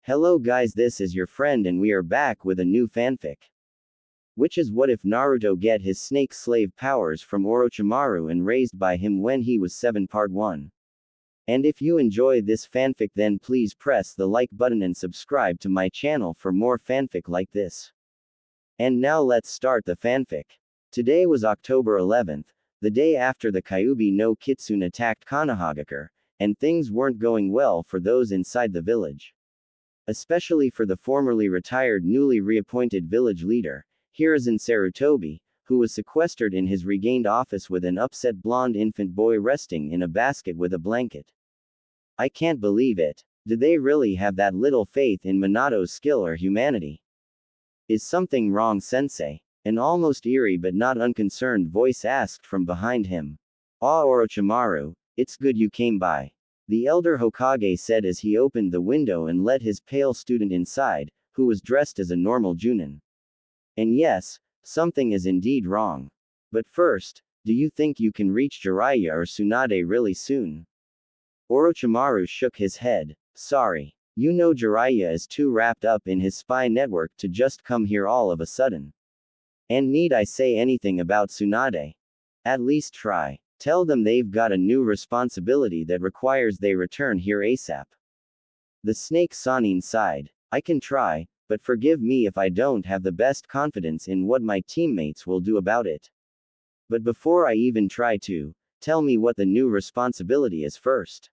Hello guys, this is your friend and we are back with a new fanfic. Which is what if Naruto get his snake slave powers from Orochimaru and raised by him when he was 7 part 1. And if you enjoy this fanfic then please press the like button and subscribe to my channel for more fanfic like this. And now let's start the fanfic. Today was October 11th, the day after the Kyuubi no Kitsune attacked Konohagakure, and things weren't going well for those inside the village. Especially for the formerly retired newly reappointed village leader, Hiruzen Sarutobi, who was sequestered in his regained office with an upset blonde infant boy resting in a basket with a blanket. I can't believe it. Did they really have that little faith in Minato's skill or humanity? Is something wrong, sensei? An almost eerie but not unconcerned voice asked from behind him. Ah, Orochimaru, it's good you came by. The elder Hokage said as he opened the window and let his pale student inside, who was dressed as a normal Junin. And yes, something is indeed wrong. But first, do you think you can reach Jiraiya or Tsunade really soon? Orochimaru shook his head. Sorry. You know Jiraiya is too wrapped up in his spy network to just come here all of a sudden. And need I say anything about Tsunade? At least try. Tell them they've got a new responsibility that requires they return here ASAP. The snake Sanin sighed. I can try, but forgive me if I don't have the best confidence in what my teammates will do about it. But before I even try to, tell me what the new responsibility is first.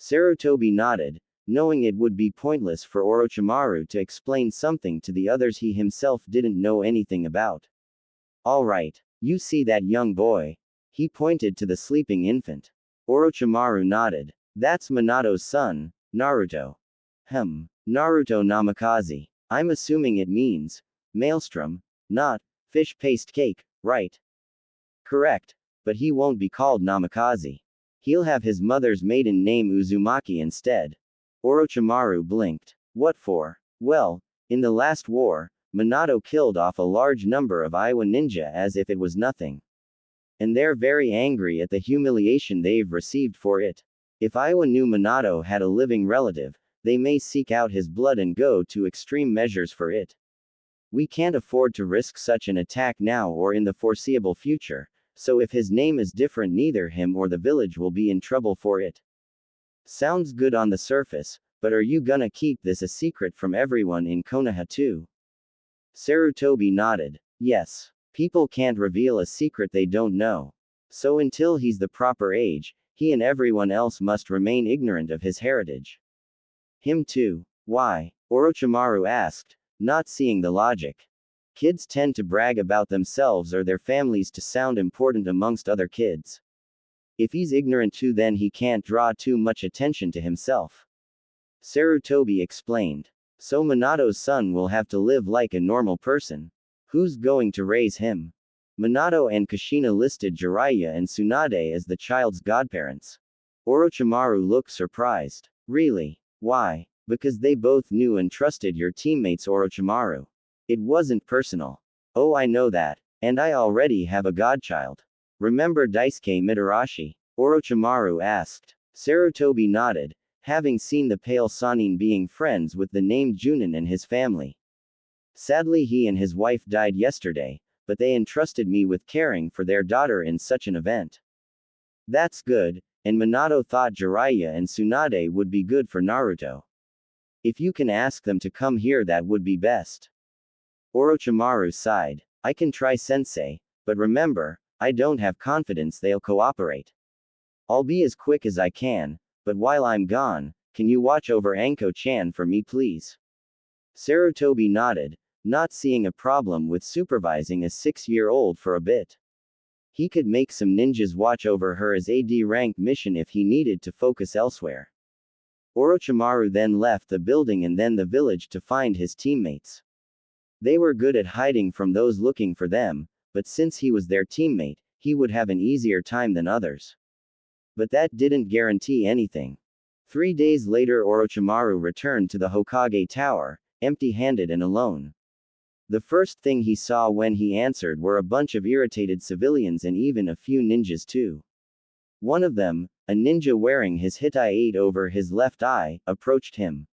Sarutobi nodded, knowing it would be pointless for Orochimaru to explain something to the others he himself didn't know anything about. Alright, you see that young boy? He pointed to the sleeping infant. Orochimaru nodded. That's Minato's son, Naruto. Naruto Namikaze. I'm assuming it means maelstrom, not fish paste cake, right? Correct, but he won't be called Namikaze. He'll have his mother's maiden name Uzumaki instead. Orochimaru blinked. What for? Well, in the last war, Minato killed off a large number of Iwa ninja as if it was nothing. And they're very angry at the humiliation they've received for it. If Iwa knew Minato had a living relative, they may seek out his blood and go to extreme measures for it. We can't afford to risk such an attack now or in the foreseeable future, so if his name is different neither him or the village will be in trouble for it. Sounds good on the surface, but are you gonna keep this a secret from everyone in Konoha too? Sarutobi nodded. Yes. People can't reveal a secret they don't know. So until he's the proper age, he and everyone else must remain ignorant of his heritage. Him too. Why? Orochimaru asked, not seeing the logic. Kids tend to brag about themselves or their families to sound important amongst other kids. If he's ignorant too then he can't draw too much attention to himself. Sarutobi explained. So Minato's son will have to live like a normal person. Who's going to raise him? Minato and Kushina listed Jiraiya and Tsunade as the child's godparents. Orochimaru looked surprised. Really? Why? Because they both knew and trusted your teammates Orochimaru. It wasn't personal. Oh, I know that. And I already have a godchild. Remember Daisuke Mitarashi? Orochimaru asked. Sarutobi nodded, having seen the pale Sanin being friends with the named Junin and his family. Sadly he and his wife died yesterday, but they entrusted me with caring for their daughter in such an event. That's good, and Minato thought Jiraiya and Tsunade would be good for Naruto. If you can ask them to come here that would be best. Orochimaru sighed. I can try sensei, but remember, I don't have confidence they'll cooperate. I'll be as quick as I can, but while I'm gone, can you watch over Anko-chan for me please? Sarutobi nodded, not seeing a problem with supervising a 6-year-old for a bit. He could make some ninjas watch over her as AD rank mission if he needed to focus elsewhere. Orochimaru then left the building and then the village to find his teammates. They were good at hiding from those looking for them, but since he was their teammate, he would have an easier time than others. But that didn't guarantee anything. 3 days later Orochimaru returned to the Hokage Tower, empty-handed and alone. The first thing he saw when he answered were a bunch of irritated civilians and even a few ninjas too. One of them, a ninja wearing his Hitai 8 over his left eye, approached him.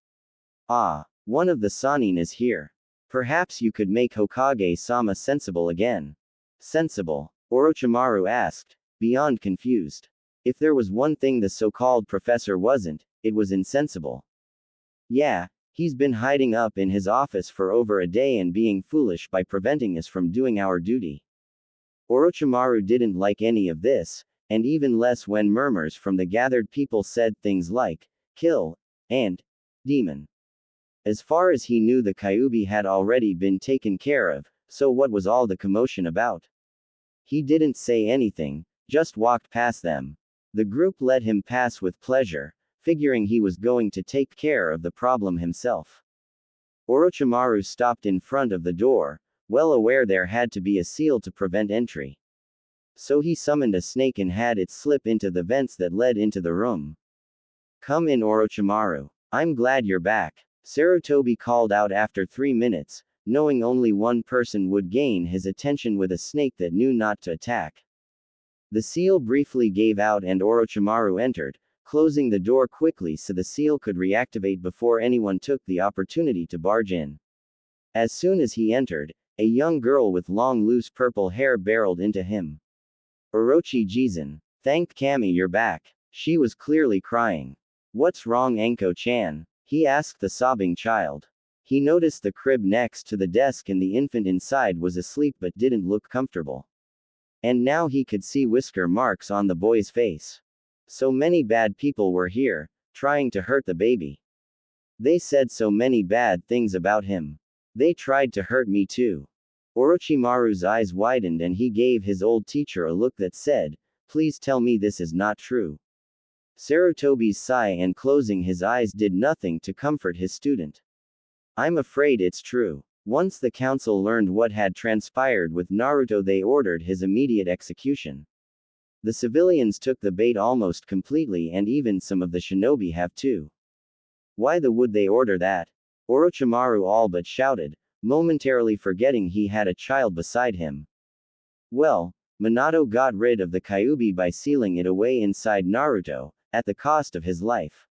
Ah, one of the Sannin is here. Perhaps you could make Hokage-sama sensible again. Sensible? Orochimaru asked, beyond confused. If there was one thing the so-called professor wasn't, it was insensible. Yeah, he's been hiding up in his office for over a day and being foolish by preventing us from doing our duty. Orochimaru didn't like any of this, and even less when murmurs from the gathered people said things like, kill, and demon. As far as he knew, the Kyuubi had already been taken care of, so what was all the commotion about? He didn't say anything, just walked past them. The group let him pass with pleasure, figuring he was going to take care of the problem himself. Orochimaru stopped in front of the door, well aware there had to be a seal to prevent entry. So he summoned a snake and had it slip into the vents that led into the room. Come in, Orochimaru. I'm glad you're back. Sarutobi called out after 3 minutes, knowing only one person would gain his attention with a snake that knew not to attack. The seal briefly gave out and Orochimaru entered, closing the door quickly so the seal could reactivate before anyone took the opportunity to barge in. As soon as he entered, a young girl with long loose purple hair barreled into him. Orochi Jizan. Thank Kami you're back. She was clearly crying. What's wrong, Anko-chan? He asked the sobbing child. He noticed the crib next to the desk and the infant inside was asleep but didn't look comfortable. And now he could see whisker marks on the boy's face. So many bad people were here, trying to hurt the baby. They said so many bad things about him. They tried to hurt me too. Orochimaru's eyes widened and he gave his old teacher a look that said, please tell me this is not true. Sarutobi's sigh and closing his eyes did nothing to comfort his student. I'm afraid it's true. Once the council learned what had transpired with Naruto, they ordered his immediate execution. The civilians took the bait almost completely and even some of the shinobi have too. Why would they order that? Orochimaru all but shouted, momentarily forgetting he had a child beside him. Well, Minato got rid of the Kyuubi by sealing it away inside Naruto, at the cost of his life.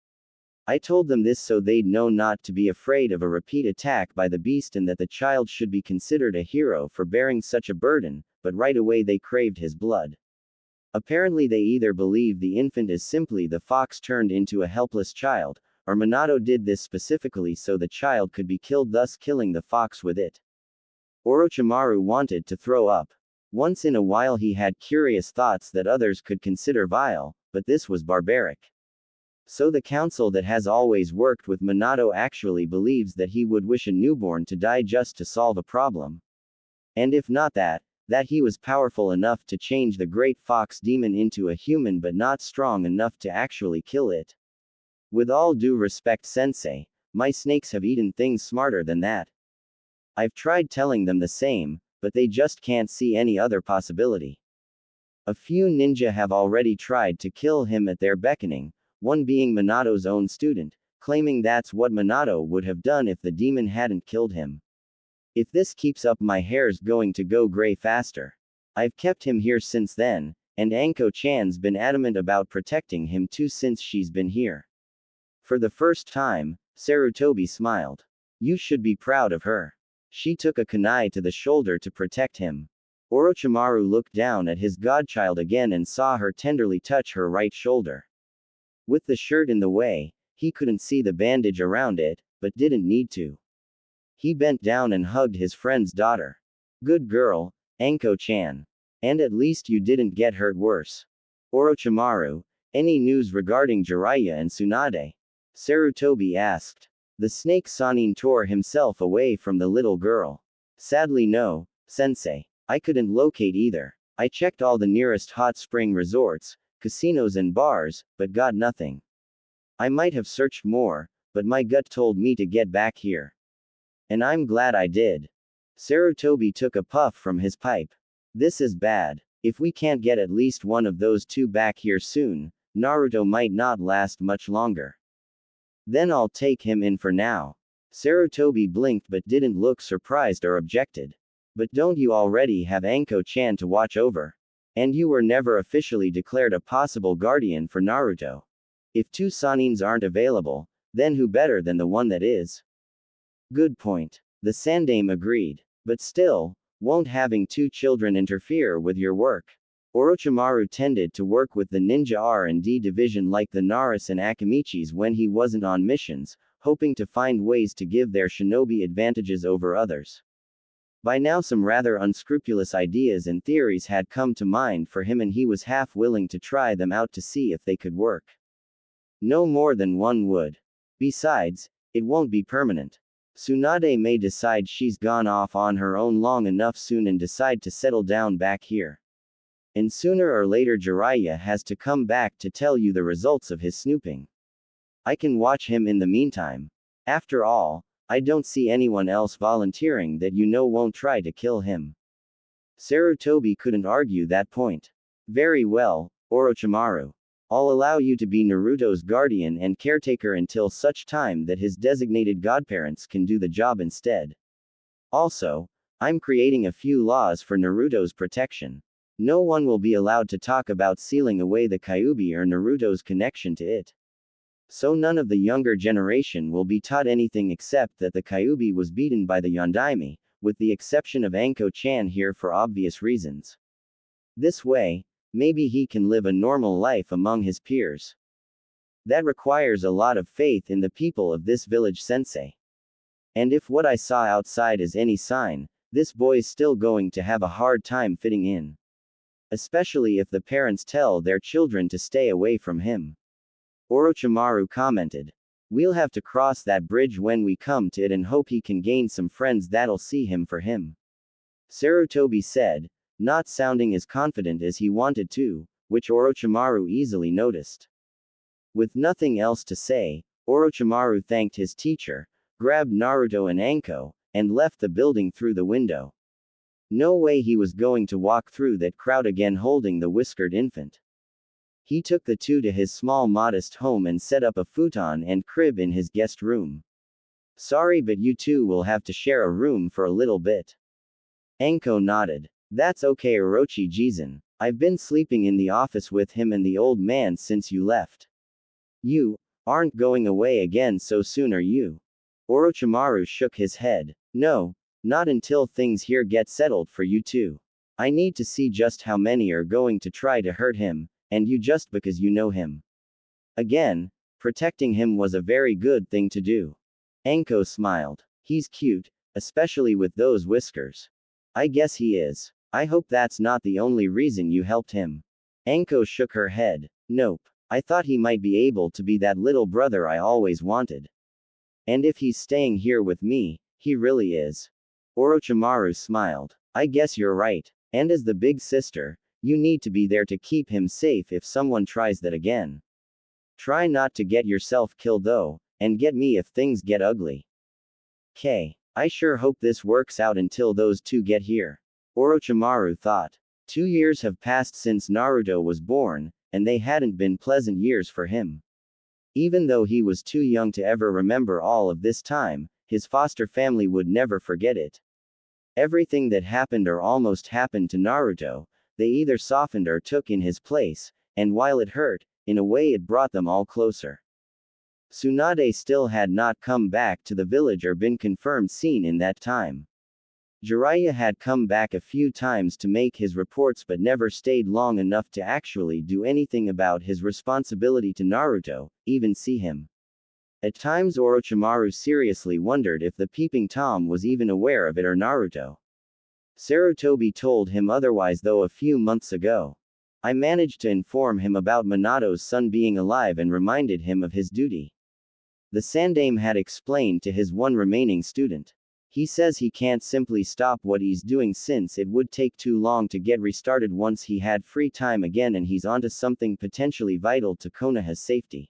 I told them this so they'd know not to be afraid of a repeat attack by the beast and that the child should be considered a hero for bearing such a burden, but right away they craved his blood. Apparently they either believe the infant is simply the fox turned into a helpless child, or Minato did this specifically so the child could be killed, thus killing the fox with it. Orochimaru wanted to throw up. Once in a while he had curious thoughts that others could consider vile, but this was barbaric. So the council that has always worked with Minato actually believes that he would wish a newborn to die just to solve a problem. And if not that he was powerful enough to change the great fox demon into a human but not strong enough to actually kill it. With all due respect, sensei, my snakes have eaten things smarter than that. I've tried telling them the same, but they just can't see any other possibility. A few ninja have already tried to kill him at their beckoning, one being Minato's own student, claiming that's what Minato would have done if the demon hadn't killed him. If this keeps up, my hair's going to go gray faster. I've kept him here since then, and Anko-chan's been adamant about protecting him too since she's been here. For the first time, Sarutobi smiled. You should be proud of her. She took a kunai to the shoulder to protect him. Orochimaru looked down at his godchild again and saw her tenderly touch her right shoulder. With the shirt in the way, he couldn't see the bandage around it, but didn't need to. He bent down and hugged his friend's daughter. Good girl, Anko-chan. And at least you didn't get hurt worse. Orochimaru, any news regarding Jiraiya and Tsunade? Sarutobi asked. The snake Sannin tore himself away from the little girl. Sadly no, sensei. I couldn't locate either. I checked all the nearest hot spring resorts, casinos and bars, but got nothing. I might have searched more, but my gut told me to get back here. And I'm glad I did. Sarutobi took a puff from his pipe. This is bad. If we can't get at least one of those two back here soon, Naruto might not last much longer. Then I'll take him in for now. Sarutobi blinked but didn't look surprised or objected. But don't you already have Anko-chan to watch over? And you were never officially declared a possible guardian for Naruto. If two Sannins aren't available, then who better than the one that is? Good point. The Sandaime agreed. But still, won't having two children interfere with your work? Orochimaru tended to work with the ninja R&D division like the Naras and Akimichis when he wasn't on missions, hoping to find ways to give their shinobi advantages over others. By now some rather unscrupulous ideas and theories had come to mind for him and he was half willing to try them out to see if they could work. No more than one would. Besides, it won't be permanent. Tsunade may decide she's gone off on her own long enough soon and decide to settle down back here. And sooner or later Jiraiya has to come back to tell you the results of his snooping. I can watch him in the meantime. After all, I don't see anyone else volunteering that won't try to kill him. Sarutobi couldn't argue that point. Very well, Orochimaru. I'll allow you to be Naruto's guardian and caretaker until such time that his designated godparents can do the job instead. Also, I'm creating a few laws for Naruto's protection. No one will be allowed to talk about sealing away the Kyuubi or Naruto's connection to it. So none of the younger generation will be taught anything except that the Kyuubi was beaten by the Yondaime, with the exception of Anko-chan here for obvious reasons. This way, maybe he can live a normal life among his peers. That requires a lot of faith in the people of this village, sensei. And if what I saw outside is any sign, this boy's still going to have a hard time fitting in. Especially if the parents tell their children to stay away from him. Orochimaru commented. We'll have to cross that bridge when we come to it and hope he can gain some friends that'll see him for him. Sarutobi said, not sounding as confident as he wanted to, which Orochimaru easily noticed. With nothing else to say, Orochimaru thanked his teacher, grabbed Naruto and Anko, and left the building through the window. No way he was going to walk through that crowd again holding the whiskered infant. He took the two to his small modest home and set up a futon and crib in his guest room. Sorry, but you two will have to share a room for a little bit. Anko nodded. That's okay, Orochi-jisen. I've been sleeping in the office with him and the old man since you left. You aren't going away again so soon, are you? Orochimaru shook his head. No, not until things here get settled for you two. I need to see just how many are going to try to hurt him, and you just because you know him. Again, protecting him was a very good thing to do. Anko smiled. He's cute, especially with those whiskers. I guess he is. I hope that's not the only reason you helped him. Anko shook her head. Nope. I thought he might be able to be that little brother I always wanted. And if he's staying here with me, he really is. Orochimaru smiled. I guess you're right. And as the big sister, you need to be there to keep him safe if someone tries that again. Try not to get yourself killed though, and get me if things get ugly. I sure hope this works out until those two get here. Orochimaru thought. 2 years have passed since Naruto was born, and they hadn't been pleasant years for him. Even though he was too young to ever remember all of this time, his foster family would never forget it. Everything that happened or almost happened to Naruto, they either softened or took in his place, and while it hurt, in a way it brought them all closer. Tsunade still had not come back to the village or been confirmed seen in that time. Jiraiya had come back a few times to make his reports but never stayed long enough to actually do anything about his responsibility to Naruto, even see him. At times Orochimaru seriously wondered if the peeping Tom was even aware of it or Naruto. Sarutobi told him otherwise though a few months ago. I managed to inform him about Minato's son being alive and reminded him of his duty. The Sandaime had explained to his one remaining student. He says he can't simply stop what he's doing since it would take too long to get restarted once he had free time again and he's onto something potentially vital to Konoha's safety.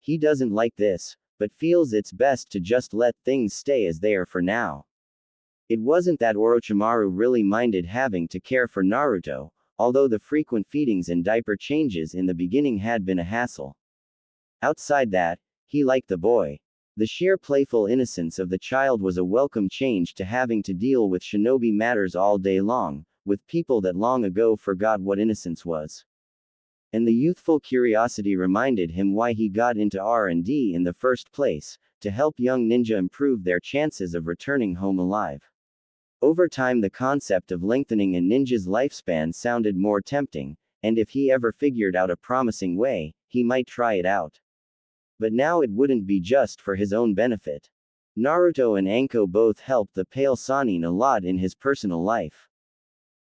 He doesn't like this, but feels it's best to just let things stay as they are for now. It wasn't that Orochimaru really minded having to care for Naruto, although the frequent feedings and diaper changes in the beginning had been a hassle. Outside that, he liked the boy. The sheer playful innocence of the child was a welcome change to having to deal with shinobi matters all day long, with people that long ago forgot what innocence was. And the youthful curiosity reminded him why he got into R&D in the first place, to help young ninja improve their chances of returning home alive. Over time, the concept of lengthening a ninja's lifespan sounded more tempting, and if he ever figured out a promising way, he might try it out. But now it wouldn't be just for his own benefit. Naruto and Anko both helped the pale Sannin a lot in his personal life.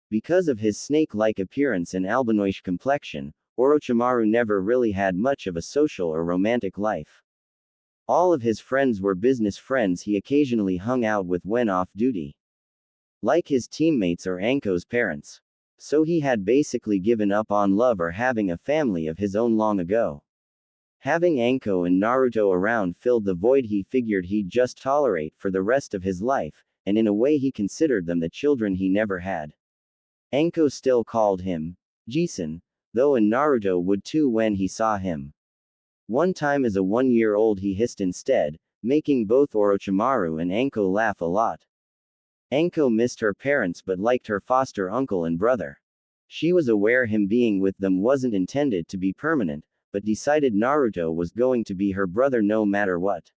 Because of his snake-like appearance and albinoish complexion, Orochimaru never really had much of a social or romantic life. All of his friends were business friends he occasionally hung out with when off duty. Like his teammates or Anko's parents. So he had basically given up on love or having a family of his own long ago. Having Anko and Naruto around filled the void he figured he'd just tolerate for the rest of his life, and in a way he considered them the children he never had. Anko still called him Jisun, though, and Naruto would too when he saw him. One time as a 1-year-old he hissed instead, making both Orochimaru and Anko laugh a lot. Anko missed her parents but liked her foster uncle and brother. She was aware him being with them wasn't intended to be permanent, but decided Naruto was going to be her brother no matter what.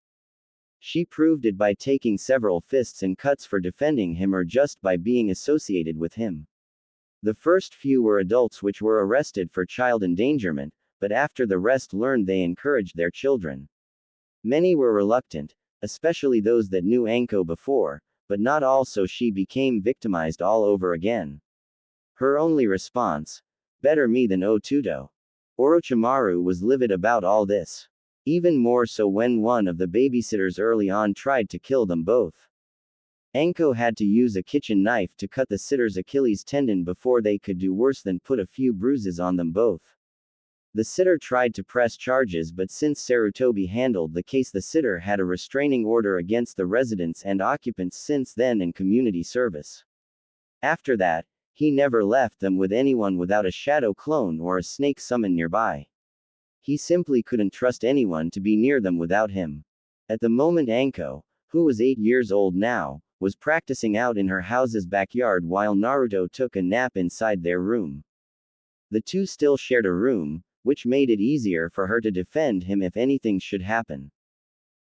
She proved it by taking several fists and cuts for defending him or just by being associated with him. The first few were adults which were arrested for child endangerment, but after the rest learned they encouraged their children. Many were reluctant, especially those that knew Anko before, but not all, so she became victimized all over again. Her only response? Better me than Otudo. Orochimaru was livid about all this. Even more so when one of the babysitters early on tried to kill them both. Anko had to use a kitchen knife to cut the sitter's Achilles tendon before they could do worse than put a few bruises on them both. The sitter tried to press charges, but since Sarutobi handled the case, the sitter had a restraining order against the residents and occupants since then in community service. After that, he never left them with anyone without a shadow clone or a snake summon nearby. He simply couldn't trust anyone to be near them without him. At the moment, Anko, who was 8 years old now, was practicing out in her house's backyard while Naruto took a nap inside their room. The two still shared a room, which made it easier for her to defend him if anything should happen.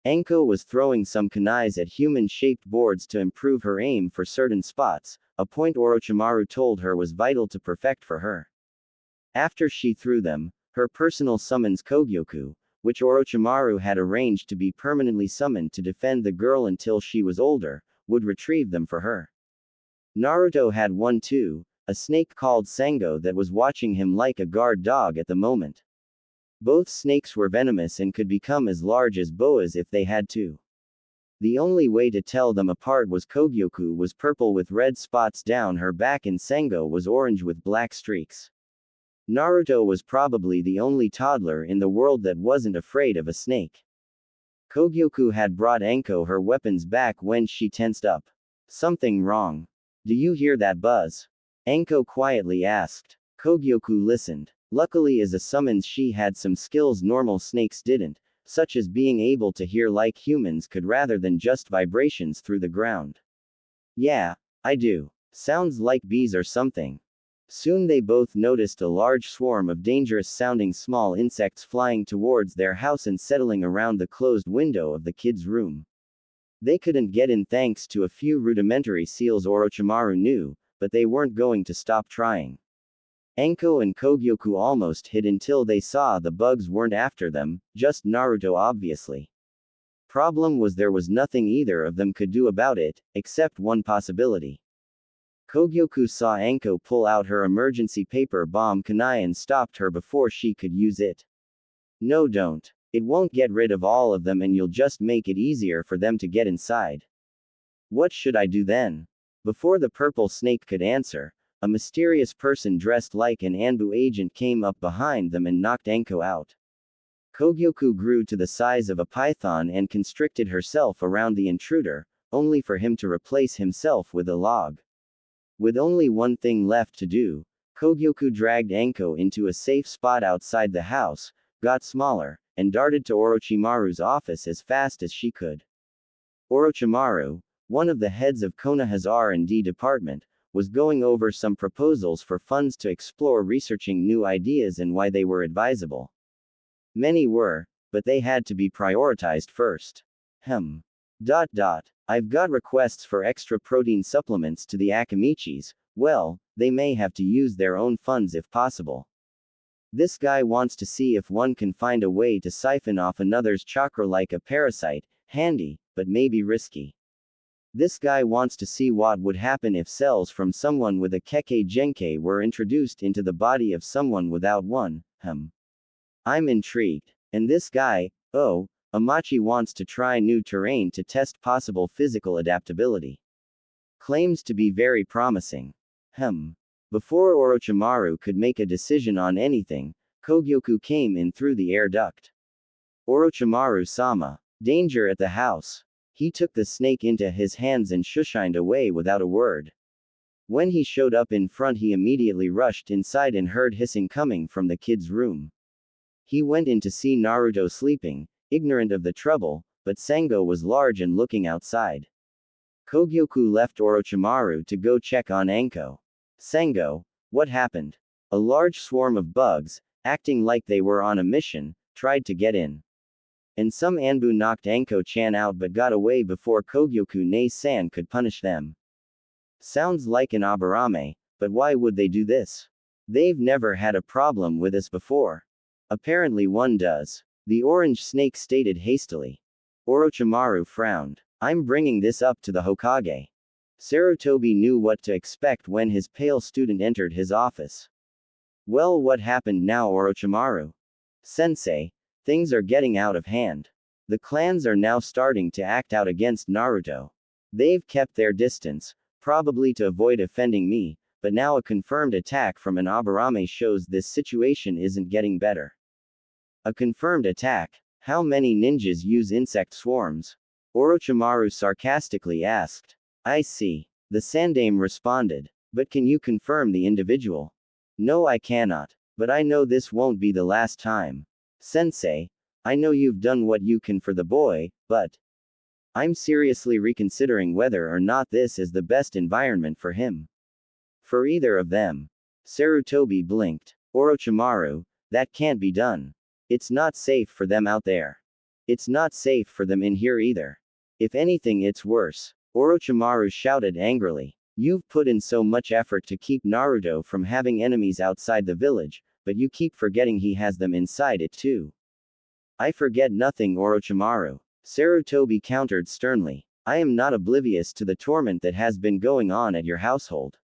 Anko was throwing some kunais at human-shaped boards to improve her aim for certain spots, a point Orochimaru told her was vital to perfect for her. After she threw them, her personal summons Kogyoku, which Orochimaru had arranged to be permanently summoned to defend the girl until she was older, would retrieve them for her. Naruto had one too, a snake called Sango that was watching him like a guard dog at the moment. Both snakes were venomous and could become as large as boas if they had to. The only way to tell them apart was Kogyoku was purple with red spots down her back and Sango was orange with black streaks. Naruto was probably the only toddler in the world that wasn't afraid of a snake. Kogyoku had brought Anko her weapons back when she tensed up. Something wrong? Do you hear that buzz? Anko quietly asked. Kogyoku listened. Luckily, as a summons, she had some skills normal snakes didn't, such as being able to hear like humans could rather than just vibrations through the ground. Yeah, I do. Sounds like bees or something. Soon they both noticed a large swarm of dangerous-sounding small insects flying towards their house and settling around the closed window of the kids' room. They couldn't get in thanks to a few rudimentary seals Orochimaru knew, but they weren't going to stop trying. Anko and Kogyoku almost hid until they saw the bugs weren't after them, just Naruto obviously. Problem was there was nothing either of them could do about it, except one possibility. Kogyoku saw Anko pull out her emergency paper bomb kunai and stopped her before she could use it. No, don't. It won't get rid of all of them and you'll just make it easier for them to get inside. What should I do then? Before the purple snake could answer, a mysterious person dressed like an Anbu agent came up behind them and knocked Anko out. Kogyoku grew to the size of a python and constricted herself around the intruder, only for him to replace himself with a log. With only one thing left to do, Kogyoku dragged Anko into a safe spot outside the house, got smaller, and darted to Orochimaru's office as fast as she could. Orochimaru, one of the heads of Konoha's R&D department, was going over some proposals for funds to explore researching new ideas and why they were advisable. Many were, but they had to be prioritized first. Hmm. I've got requests for extra protein supplements to the Akamichis. Well, they may have to use their own funds if possible. This guy wants to see if one can find a way to siphon off another's chakra like a parasite. Handy, but maybe risky. This guy wants to see what would happen if cells from someone with a Kekkei Genkai were introduced into the body of someone without one. I'm intrigued. And this guy, oh, Amachi wants to try new terrain to test possible physical adaptability. Claims to be very promising. Before Orochimaru could make a decision on anything, Kogyoku came in through the air duct. Orochimaru-sama. Danger at the house. He took the snake into his hands and shushined away without a word. When he showed up in front, he immediately rushed inside and heard hissing coming from the kid's room. He went in to see Naruto sleeping, ignorant of the trouble, but Sango was large and looking outside. Kogyoku left Orochimaru to go check on Anko. Sango, what happened? A large swarm of bugs, acting like they were on a mission, tried to get in. And some Anbu knocked Anko-chan out but got away before Kogyoku-ne-san could punish them. Sounds like an Aburame, but why would they do this? They've never had a problem with us before. Apparently one does. The orange snake stated hastily. Orochimaru frowned. I'm bringing this up to the Hokage. Sarutobi knew what to expect when his pale student entered his office. Well, what happened now, Orochimaru? Sensei, things are getting out of hand. The clans are now starting to act out against Naruto. They've kept their distance, probably to avoid offending me, but now a confirmed attack from an Aburame shows this situation isn't getting better. A confirmed attack? How many ninjas use insect swarms? Orochimaru sarcastically asked. I see. The Sandame responded. But can you confirm the individual? No, I cannot. But I know this won't be the last time. Sensei, I know you've done what you can for the boy, but I'm seriously reconsidering whether or not this is the best environment for him. For either of them. Sarutobi blinked. Orochimaru, that can't be done. It's not safe for them out there. It's not safe for them in here either. If anything, it's worse. Orochimaru shouted angrily. You've put in so much effort to keep Naruto from having enemies outside the village, but you keep forgetting he has them inside it too. I forget nothing, Orochimaru. Sarutobi countered sternly. I am not oblivious to the torment that has been going on at your household.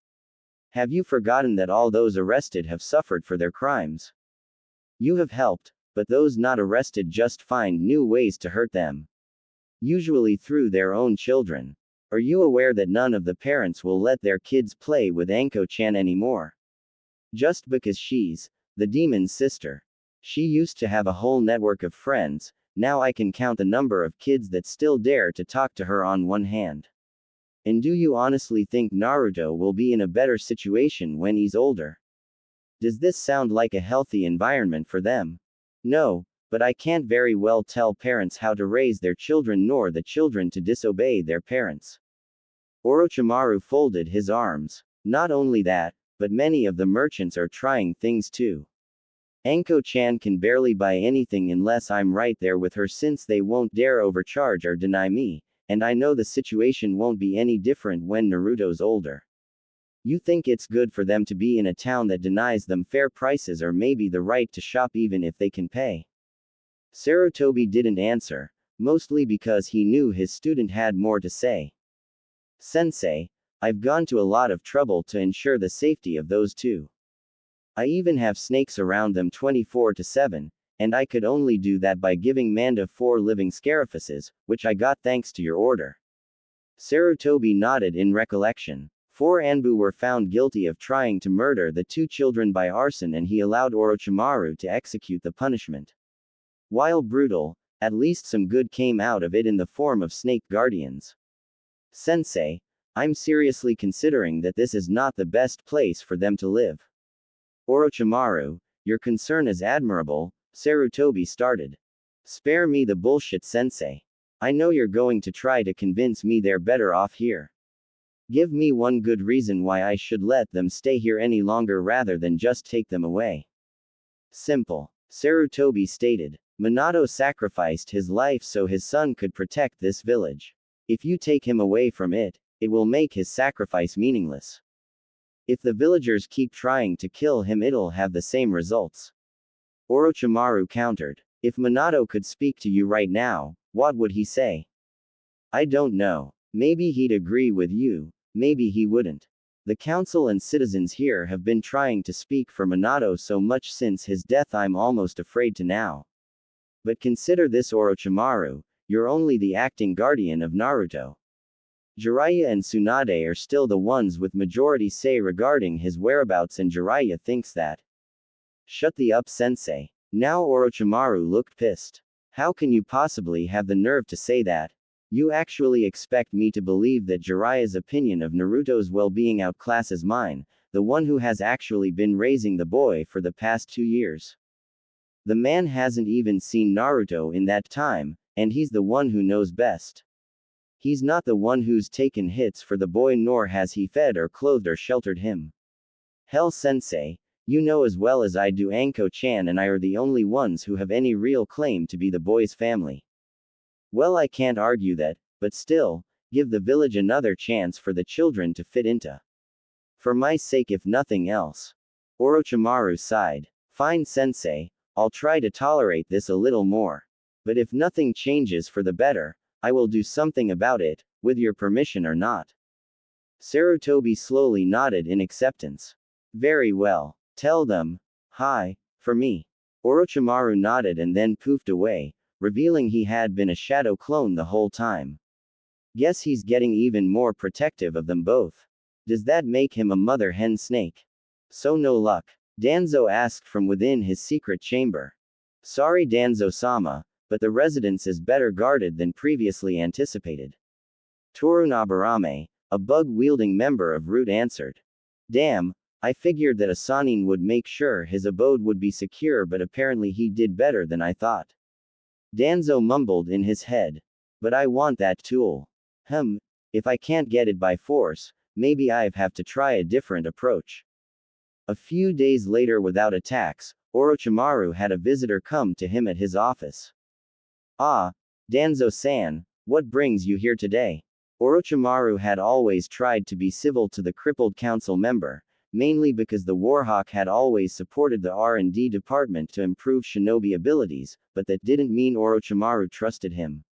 Have you forgotten that all those arrested have suffered for their crimes? You have helped, but those not arrested just find new ways to hurt them. Usually through their own children. Are you aware that none of the parents will let their kids play with Anko-chan anymore? Just because she's the demon's sister. She used to have a whole network of friends, now I can count the number of kids that still dare to talk to her on one hand. And do you honestly think Naruto will be in a better situation when he's older? Does this sound like a healthy environment for them? No, but I can't very well tell parents how to raise their children nor the children to disobey their parents. Orochimaru folded his arms. Not only that, but many of the merchants are trying things too. Anko-chan can barely buy anything unless I'm right there with her, since they won't dare overcharge or deny me, and I know the situation won't be any different when Naruto's older. You think it's good for them to be in a town that denies them fair prices or maybe the right to shop even if they can pay? Sarutobi didn't answer, mostly because he knew his student had more to say. Sensei, I've gone to a lot of trouble to ensure the safety of those two. I even have snakes around them 24/7, and I could only do that by giving Manda 4 living scarafuses, which I got thanks to your order. Sarutobi nodded in recollection. 4 Anbu were found guilty of trying to murder the 2 children by arson, and he allowed Orochimaru to execute the punishment. While brutal, at least some good came out of it in the form of snake guardians. Sensei, I'm seriously considering that this is not the best place for them to live. Orochimaru, your concern is admirable, Sarutobi started. Spare me the bullshit, Sensei. I know you're going to try to convince me they're better off here. Give me one good reason why I should let them stay here any longer rather than just take them away. Simple. Sarutobi stated. Minato sacrificed his life so his son could protect this village. If you take him away from it, it will make his sacrifice meaningless. If the villagers keep trying to kill him, it'll have the same results. Orochimaru countered. If Minato could speak to you right now, what would he say? I don't know. Maybe he'd agree with you, maybe he wouldn't. The council and citizens here have been trying to speak for Minato so much since his death, I'm almost afraid to now. But consider this, Orochimaru, you're only the acting guardian of Naruto. Jiraiya and Tsunade are still the ones with majority say regarding his whereabouts, and Jiraiya thinks that. Shut the up, sensei. Now Orochimaru looked pissed. How can you possibly have the nerve to say that? You actually expect me to believe that Jiraiya's opinion of Naruto's well-being outclasses mine, the one who has actually been raising the boy for the past 2 years? The man hasn't even seen Naruto in that time, and he's the one who knows best. He's not the one who's taken hits for the boy, nor has he fed or clothed or sheltered him. Hell, sensei, you know as well as I do Anko-chan and I are the only ones who have any real claim to be the boy's family. Well, I can't argue that, but still, give the village another chance for the children to fit into. For my sake, if nothing else. Orochimaru sighed. Fine, sensei, I'll try to tolerate this a little more. But if nothing changes for the better, I will do something about it, with your permission or not. Sarutobi slowly nodded in acceptance. Very well. Tell them, hi, for me. Orochimaru nodded and then poofed away, revealing he had been a shadow clone the whole time. Guess he's getting even more protective of them both. Does that make him a mother hen snake? So no luck? Danzo asked from within his secret chamber. Sorry, Danzo-sama, but the residence is better guarded than previously anticipated. Torunobarame, a bug-wielding member of Root, answered. Damn, I figured that a Sannin would make sure his abode would be secure, but apparently he did better than I thought. Danzo mumbled in his head. But I want that tool. If I can't get it by force, maybe I have to try a different approach. A few days later, without attacks, Orochimaru had a visitor come to him at his office. Ah, Danzo-san, what brings you here today? Orochimaru had always tried to be civil to the crippled council member, mainly because the Warhawk had always supported the R&D department to improve shinobi abilities, but that didn't mean Orochimaru trusted him.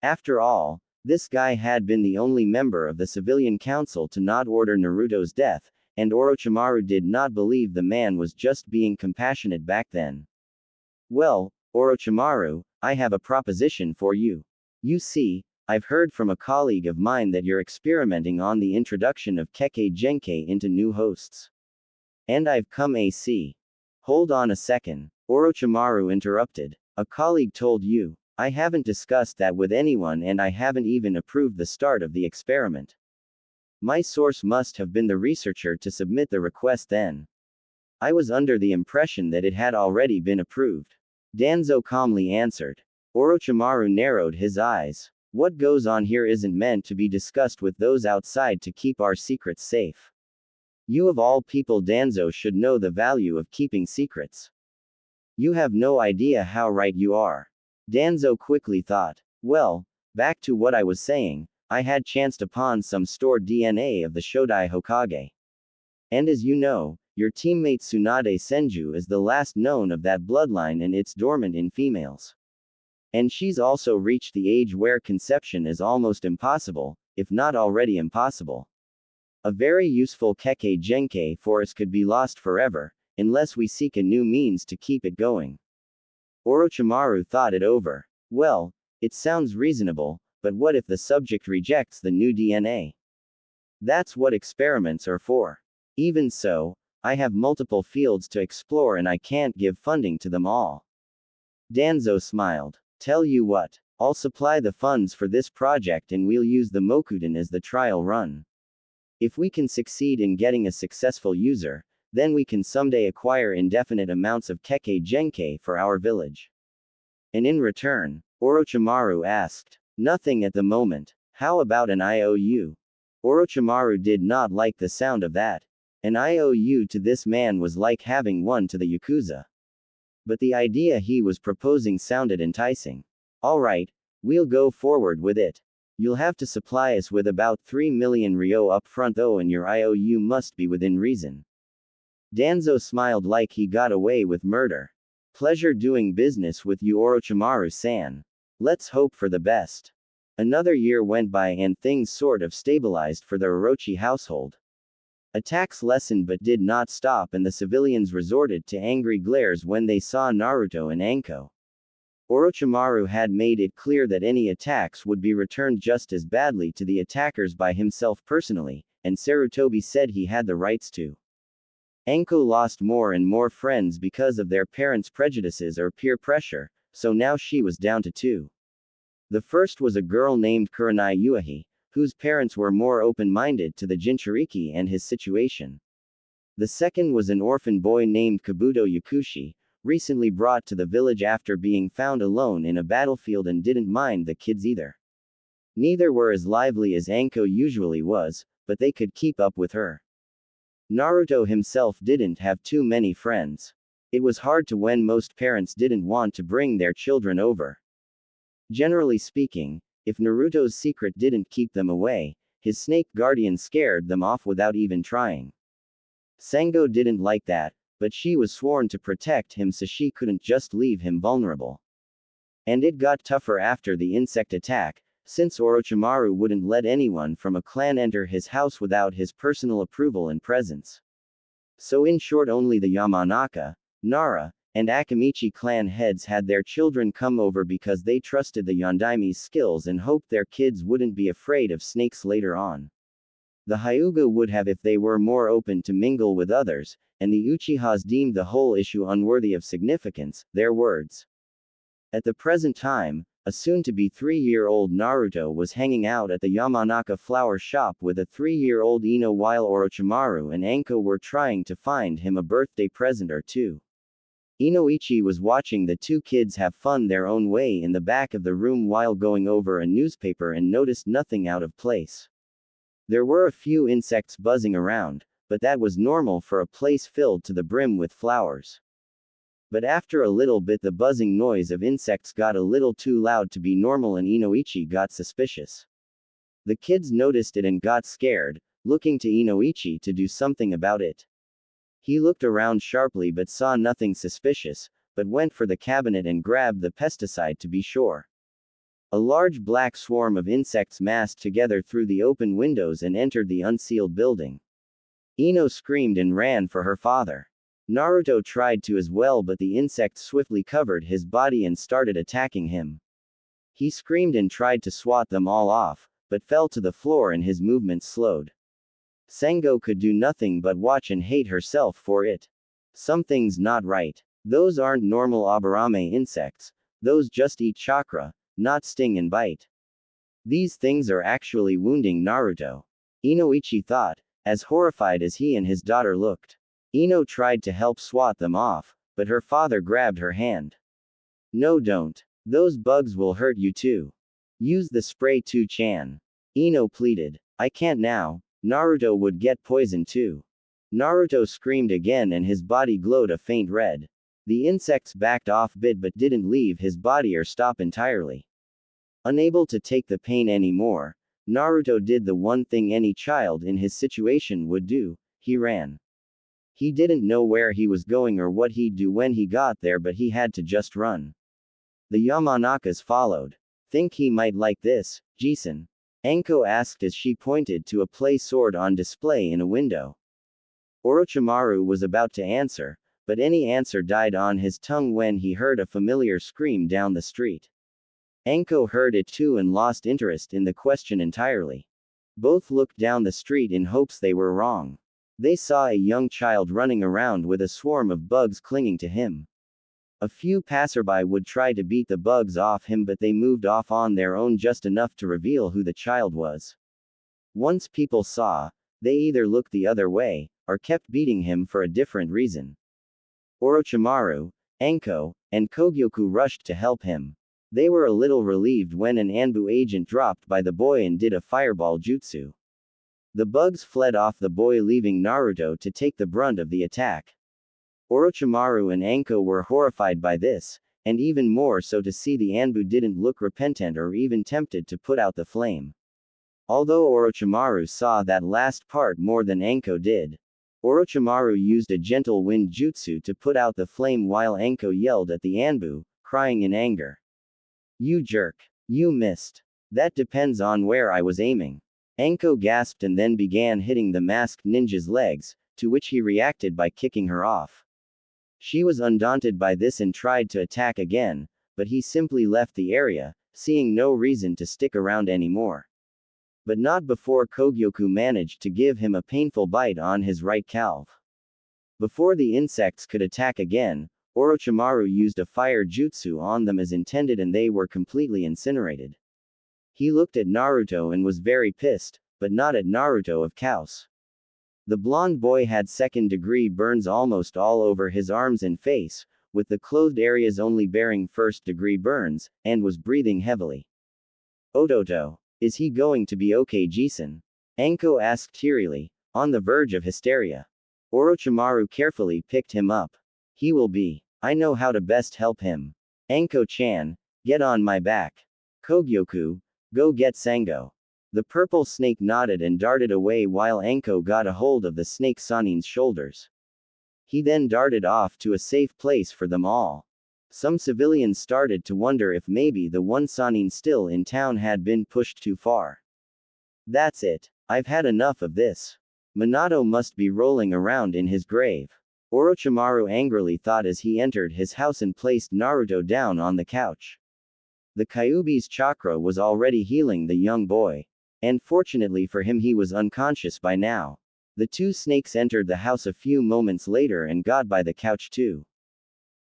After all, this guy had been the only member of the civilian council to not order Naruto's death, and Orochimaru did not believe the man was just being compassionate back then. Well, Orochimaru, I have a proposition for you. You see, I've heard from a colleague of mine that you're experimenting on the introduction of Kekkei Genkai into new hosts. And I've come AC. Hold on a second, Orochimaru interrupted. A colleague told you? I haven't discussed that with anyone, and I haven't even approved the start of the experiment. My source must have been the researcher to submit the request then. I was under the impression that it had already been approved. Danzo calmly answered. Orochimaru narrowed his eyes. What goes on here isn't meant to be discussed with those outside to keep our secrets safe. You of all people, Danzo, should know the value of keeping secrets. You have no idea how right you are. Danzo quickly thought. Well, back to what I was saying, I had chanced upon some stored DNA of the Shodai Hokage. And as you know, your teammate Tsunade Senju is the last known of that bloodline, and it's dormant in females. And she's also reached the age where conception is almost impossible, if not already impossible. A very useful Kekkei Genkai force could be lost forever, unless we seek a new means to keep it going. Orochimaru thought it over. Well, it sounds reasonable, but what if the subject rejects the new DNA? That's what experiments are for. Even so, I have multiple fields to explore and I can't give funding to them all. Danzo smiled. Tell you what, I'll supply the funds for this project and we'll use the Mokuden as the trial run. If we can succeed in getting a successful user, then we can someday acquire indefinite amounts of Kekkei Genkai for our village. And in return, Orochimaru asked. Nothing at the moment. How about an IOU? Orochimaru did not like the sound of that. An IOU to this man was like having one to the Yakuza. But the idea he was proposing sounded enticing. Alright, we'll go forward with it. You'll have to supply us with about 3 million ryo up front though, and your IOU must be within reason. Danzo smiled like he got away with murder. Pleasure doing business with you, Orochimaru-san. Let's hope for the best. Another year went by and things sort of stabilized for the Orochi household. Attacks lessened but did not stop, and the civilians resorted to angry glares when they saw Naruto and Anko. Orochimaru had made it clear that any attacks would be returned just as badly to the attackers by himself personally, and Sarutobi said he had the rights to. Anko lost more and more friends because of their parents' prejudices or peer pressure, so now she was down to 2. The first was a girl named Kurenai Uehi, whose parents were more open-minded to the Jinchuriki and his situation. The second was an orphan boy named Kabuto Yakushi, recently brought to the village after being found alone in a battlefield and didn't mind the kids either. Neither were as lively as Anko usually was, but they could keep up with her. Naruto himself didn't have too many friends. It was hard to when most parents didn't want to bring their children over. Generally speaking, if Naruto's secret didn't keep them away, his snake guardian scared them off without even trying. Sango didn't like that, but she was sworn to protect him so she couldn't just leave him vulnerable. And it got tougher after the insect attack, since Orochimaru wouldn't let anyone from a clan enter his house without his personal approval and presence. So in short, only the Yamanaka, Nara, and Akamichi clan heads had their children come over because they trusted the Yondaime's skills and hoped their kids wouldn't be afraid of snakes later on. The Hyuga would have if they were more open to mingle with others, and the Uchihas deemed the whole issue unworthy of significance, their words. At the present time, a soon-to-be 3-year-old Naruto was hanging out at the Yamanaka flower shop with a 3-year-old Ino while Orochimaru and Anko were trying to find him a birthday present or two. Inoichi was watching the two kids have fun their own way in the back of the room while going over a newspaper and noticed nothing out of place. There were a few insects buzzing around, but that was normal for a place filled to the brim with flowers. But after a little bit the buzzing noise of insects got a little too loud to be normal and Inoichi got suspicious. The kids noticed it and got scared, looking to Inoichi to do something about it. He looked around sharply but saw nothing suspicious, but went for the cabinet and grabbed the pesticide to be sure. A large black swarm of insects massed together through the open windows and entered the unsealed building. Ino screamed and ran for her father. Naruto tried to as well, but the insects swiftly covered his body and started attacking him. He screamed and tried to swat them all off, but fell to the floor and his movements slowed. Sango could do nothing but watch and hate herself for it. Something's not right. Those aren't normal Aburame insects, those just eat chakra, not sting and bite. These things are actually wounding Naruto. Inoichi thought, as horrified as he and his daughter looked. Ino tried to help swat them off, but her father grabbed her hand. No, don't. Those bugs will hurt you too. Use the spray too, Chan. Ino pleaded. I can't now. Naruto would get poisoned too. Naruto screamed again and his body glowed a faint red. The insects backed off bit but didn't leave his body or stop entirely. Unable to take the pain anymore, Naruto did the one thing any child in his situation would do, he ran. He didn't know where he was going or what he'd do when he got there, but he had to just run. The Yamanakas followed. Think he might like this, Jisun? Anko asked as she pointed to a play sword on display in a window. Orochimaru was about to answer, but any answer died on his tongue when he heard a familiar scream down the street. Anko heard it too and lost interest in the question entirely. Both looked down the street in hopes they were wrong. They saw a young child running around with a swarm of bugs clinging to him. A few passerby would try to beat the bugs off him, but they moved off on their own just enough to reveal who the child was. Once people saw, they either looked the other way, or kept beating him for a different reason. Orochimaru, Anko, and Kogyoku rushed to help him. They were a little relieved when an Anbu agent dropped by the boy and did a fireball jutsu. The bugs fled off the boy, leaving Naruto to take the brunt of the attack. Orochimaru and Anko were horrified by this, and even more so to see the Anbu didn't look repentant or even tempted to put out the flame. Although Orochimaru saw that last part more than Anko did. Orochimaru used a gentle wind jutsu to put out the flame while Anko yelled at the Anbu, crying in anger. You jerk. You missed. That depends on where I was aiming. Anko gasped and then began hitting the masked ninja's legs, to which he reacted by kicking her off. She was undaunted by this and tried to attack again, but he simply left the area, seeing no reason to stick around anymore. But not before Kogyoku managed to give him a painful bite on his right calf. Before the insects could attack again, Orochimaru used a fire jutsu on them as intended and they were completely incinerated. He looked at Naruto and was very pissed, but not at Naruto of course. The blonde boy had second-degree burns almost all over his arms and face, with the clothed areas only bearing first-degree burns, and was breathing heavily. Ototo. Is he going to be okay, Jisun? Anko asked tearily, on the verge of hysteria. Orochimaru carefully picked him up. He will be. I know how to best help him. Anko-chan, get on my back. Kogyoku, go get Sango. The purple snake nodded and darted away while Anko got a hold of the snake Sanin's shoulders. He then darted off to a safe place for them all. Some civilians started to wonder if maybe the one Sanin still in town had been pushed too far. That's it. I've had enough of this. Minato must be rolling around in his grave. Orochimaru angrily thought as he entered his house and placed Naruto down on the couch. The Kyuubi's chakra was already healing the young boy. And fortunately for him he was unconscious by now. The two snakes entered the house a few moments later and got by the couch too.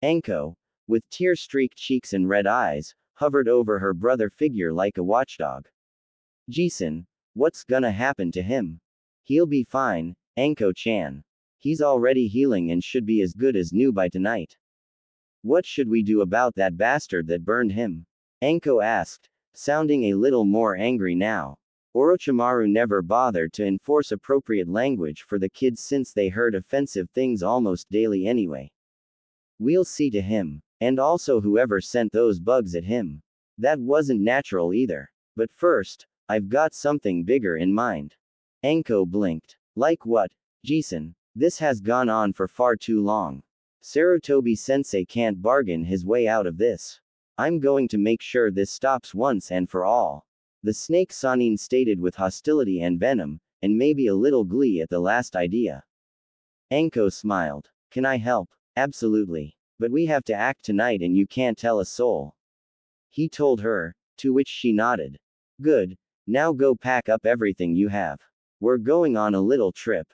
Anko, with tear-streaked cheeks and red eyes, hovered over her brother figure like a watchdog. Jisun, what's gonna happen to him? He'll be fine, Anko-chan. He's already healing and should be as good as new by tonight. What should we do about that bastard that burned him? Anko asked, sounding a little more angry now. Orochimaru never bothered to enforce appropriate language for the kids since they heard offensive things almost daily anyway. We'll see to him. And also whoever sent those bugs at him. That wasn't natural either. But first, I've got something bigger in mind. Anko blinked. Like what? Jisun, this has gone on for far too long. Sarutobi-sensei can't bargain his way out of this. I'm going to make sure this stops once and for all. The snake Sanin stated with hostility and venom, and maybe a little glee at the last idea. Anko smiled. Can I help? Absolutely. But we have to act tonight and you can't tell a soul. He told her, to which she nodded. Good. Now go pack up everything you have. We're going on a little trip.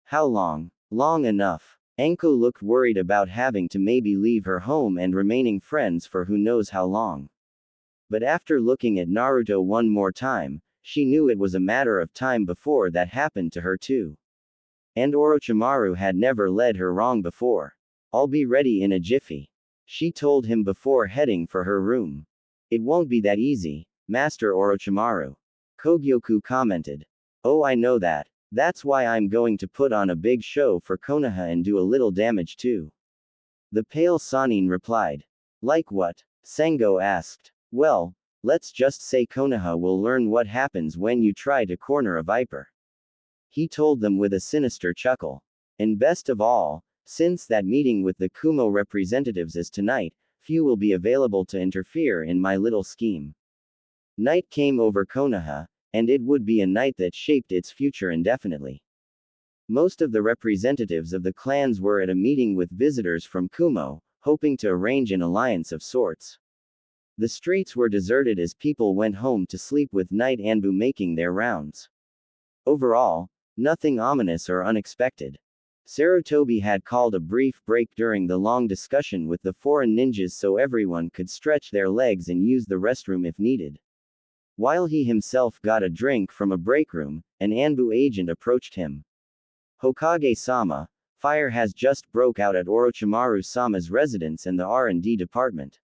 How long? Long enough. Anko looked worried about having to maybe leave her home and remaining friends for who knows how long. But after looking at Naruto one more time, she knew it was a matter of time before that happened to her too. And Orochimaru had never led her wrong before. I'll be ready in a jiffy. She told him before heading for her room. It won't be that easy, Master Orochimaru. Kogyoku commented. Oh, I know that. That's why I'm going to put on a big show for Konoha and do a little damage too. The pale Sanin replied. Like what? Sango asked. Well, let's just say Konoha will learn what happens when you try to corner a viper. He told them with a sinister chuckle. And best of all, since that meeting with the Kumo representatives is tonight, few will be available to interfere in my little scheme. Night came over Konoha, and it would be a night that shaped its future indefinitely. Most of the representatives of the clans were at a meeting with visitors from Kumo, hoping to arrange an alliance of sorts. The streets were deserted as people went home to sleep with Night Anbu making their rounds. Overall, nothing ominous or unexpected. Sarutobi had called a brief break during the long discussion with the foreign ninjas so everyone could stretch their legs and use the restroom if needed. While he himself got a drink from a break room, an Anbu agent approached him. Hokage-sama, fire has just broke out at Orochimaru-sama's residence and the R&D department.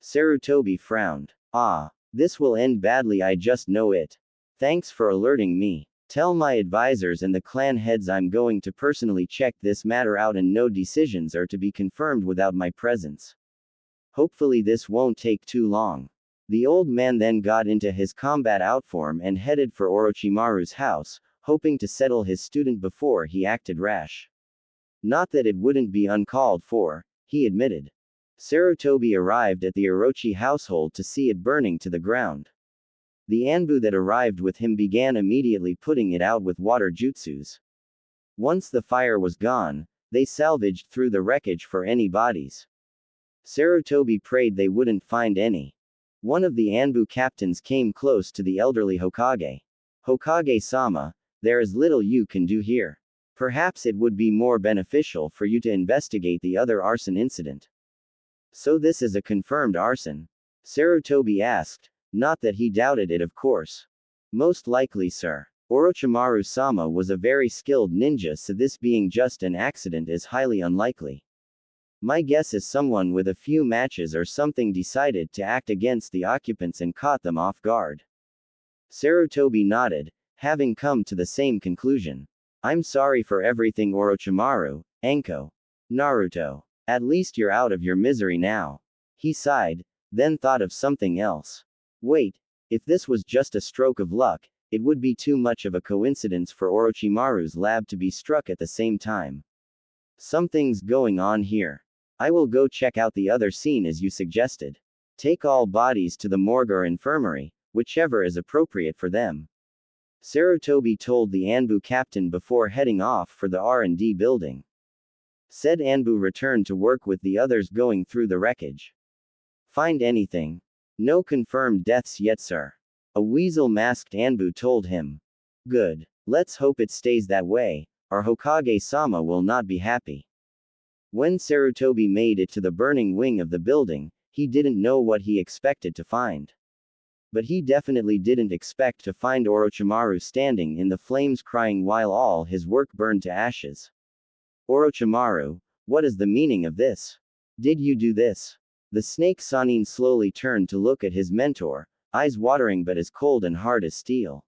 Sarutobi frowned. Ah, this will end badly, I just know it. Thanks for alerting me. Tell my advisors and the clan heads I'm going to personally check this matter out and no decisions are to be confirmed without my presence. Hopefully this won't take too long. The old man then got into his combat outform and headed for Orochimaru's house, hoping to settle his student before he acted rash. Not that it wouldn't be uncalled for, he admitted. Sarutobi arrived at the Orochi household to see it burning to the ground. The Anbu that arrived with him began immediately putting it out with water jutsus. Once the fire was gone, they salvaged through the wreckage for any bodies. Sarutobi prayed they wouldn't find any. One of the Anbu captains came close to the elderly Hokage. Hokage-sama, there is little you can do here. Perhaps it would be more beneficial for you to investigate the other arson incident. So this is a confirmed arson? Sarutobi asked, not that he doubted it of course. Most likely sir. Orochimaru-sama was a very skilled ninja, so this being just an accident is highly unlikely. My guess is someone with a few matches or something decided to act against the occupants and caught them off guard. Sarutobi nodded, having come to the same conclusion. I'm sorry for everything Orochimaru, Anko. Naruto. At least you're out of your misery now. He sighed, then thought of something else. Wait, if this was just a stroke of luck, it would be too much of a coincidence for Orochimaru's lab to be struck at the same time. Something's going on here. I will go check out the other scene as you suggested. Take all bodies to the morgue or infirmary, whichever is appropriate for them. Sarutobi told the Anbu captain before heading off for the R&D building. Said Anbu returned to work with the others going through the wreckage. Find anything? No confirmed deaths yet sir. A weasel-masked Anbu told him. Good. Let's hope it stays that way, or Hokage-sama will not be happy. When Sarutobi made it to the burning wing of the building, he didn't know what he expected to find. But he definitely didn't expect to find Orochimaru standing in the flames crying while all his work burned to ashes. Orochimaru, what is the meaning of this? Did you do this? The snake Sanin slowly turned to look at his mentor, eyes watering but as cold and hard as steel.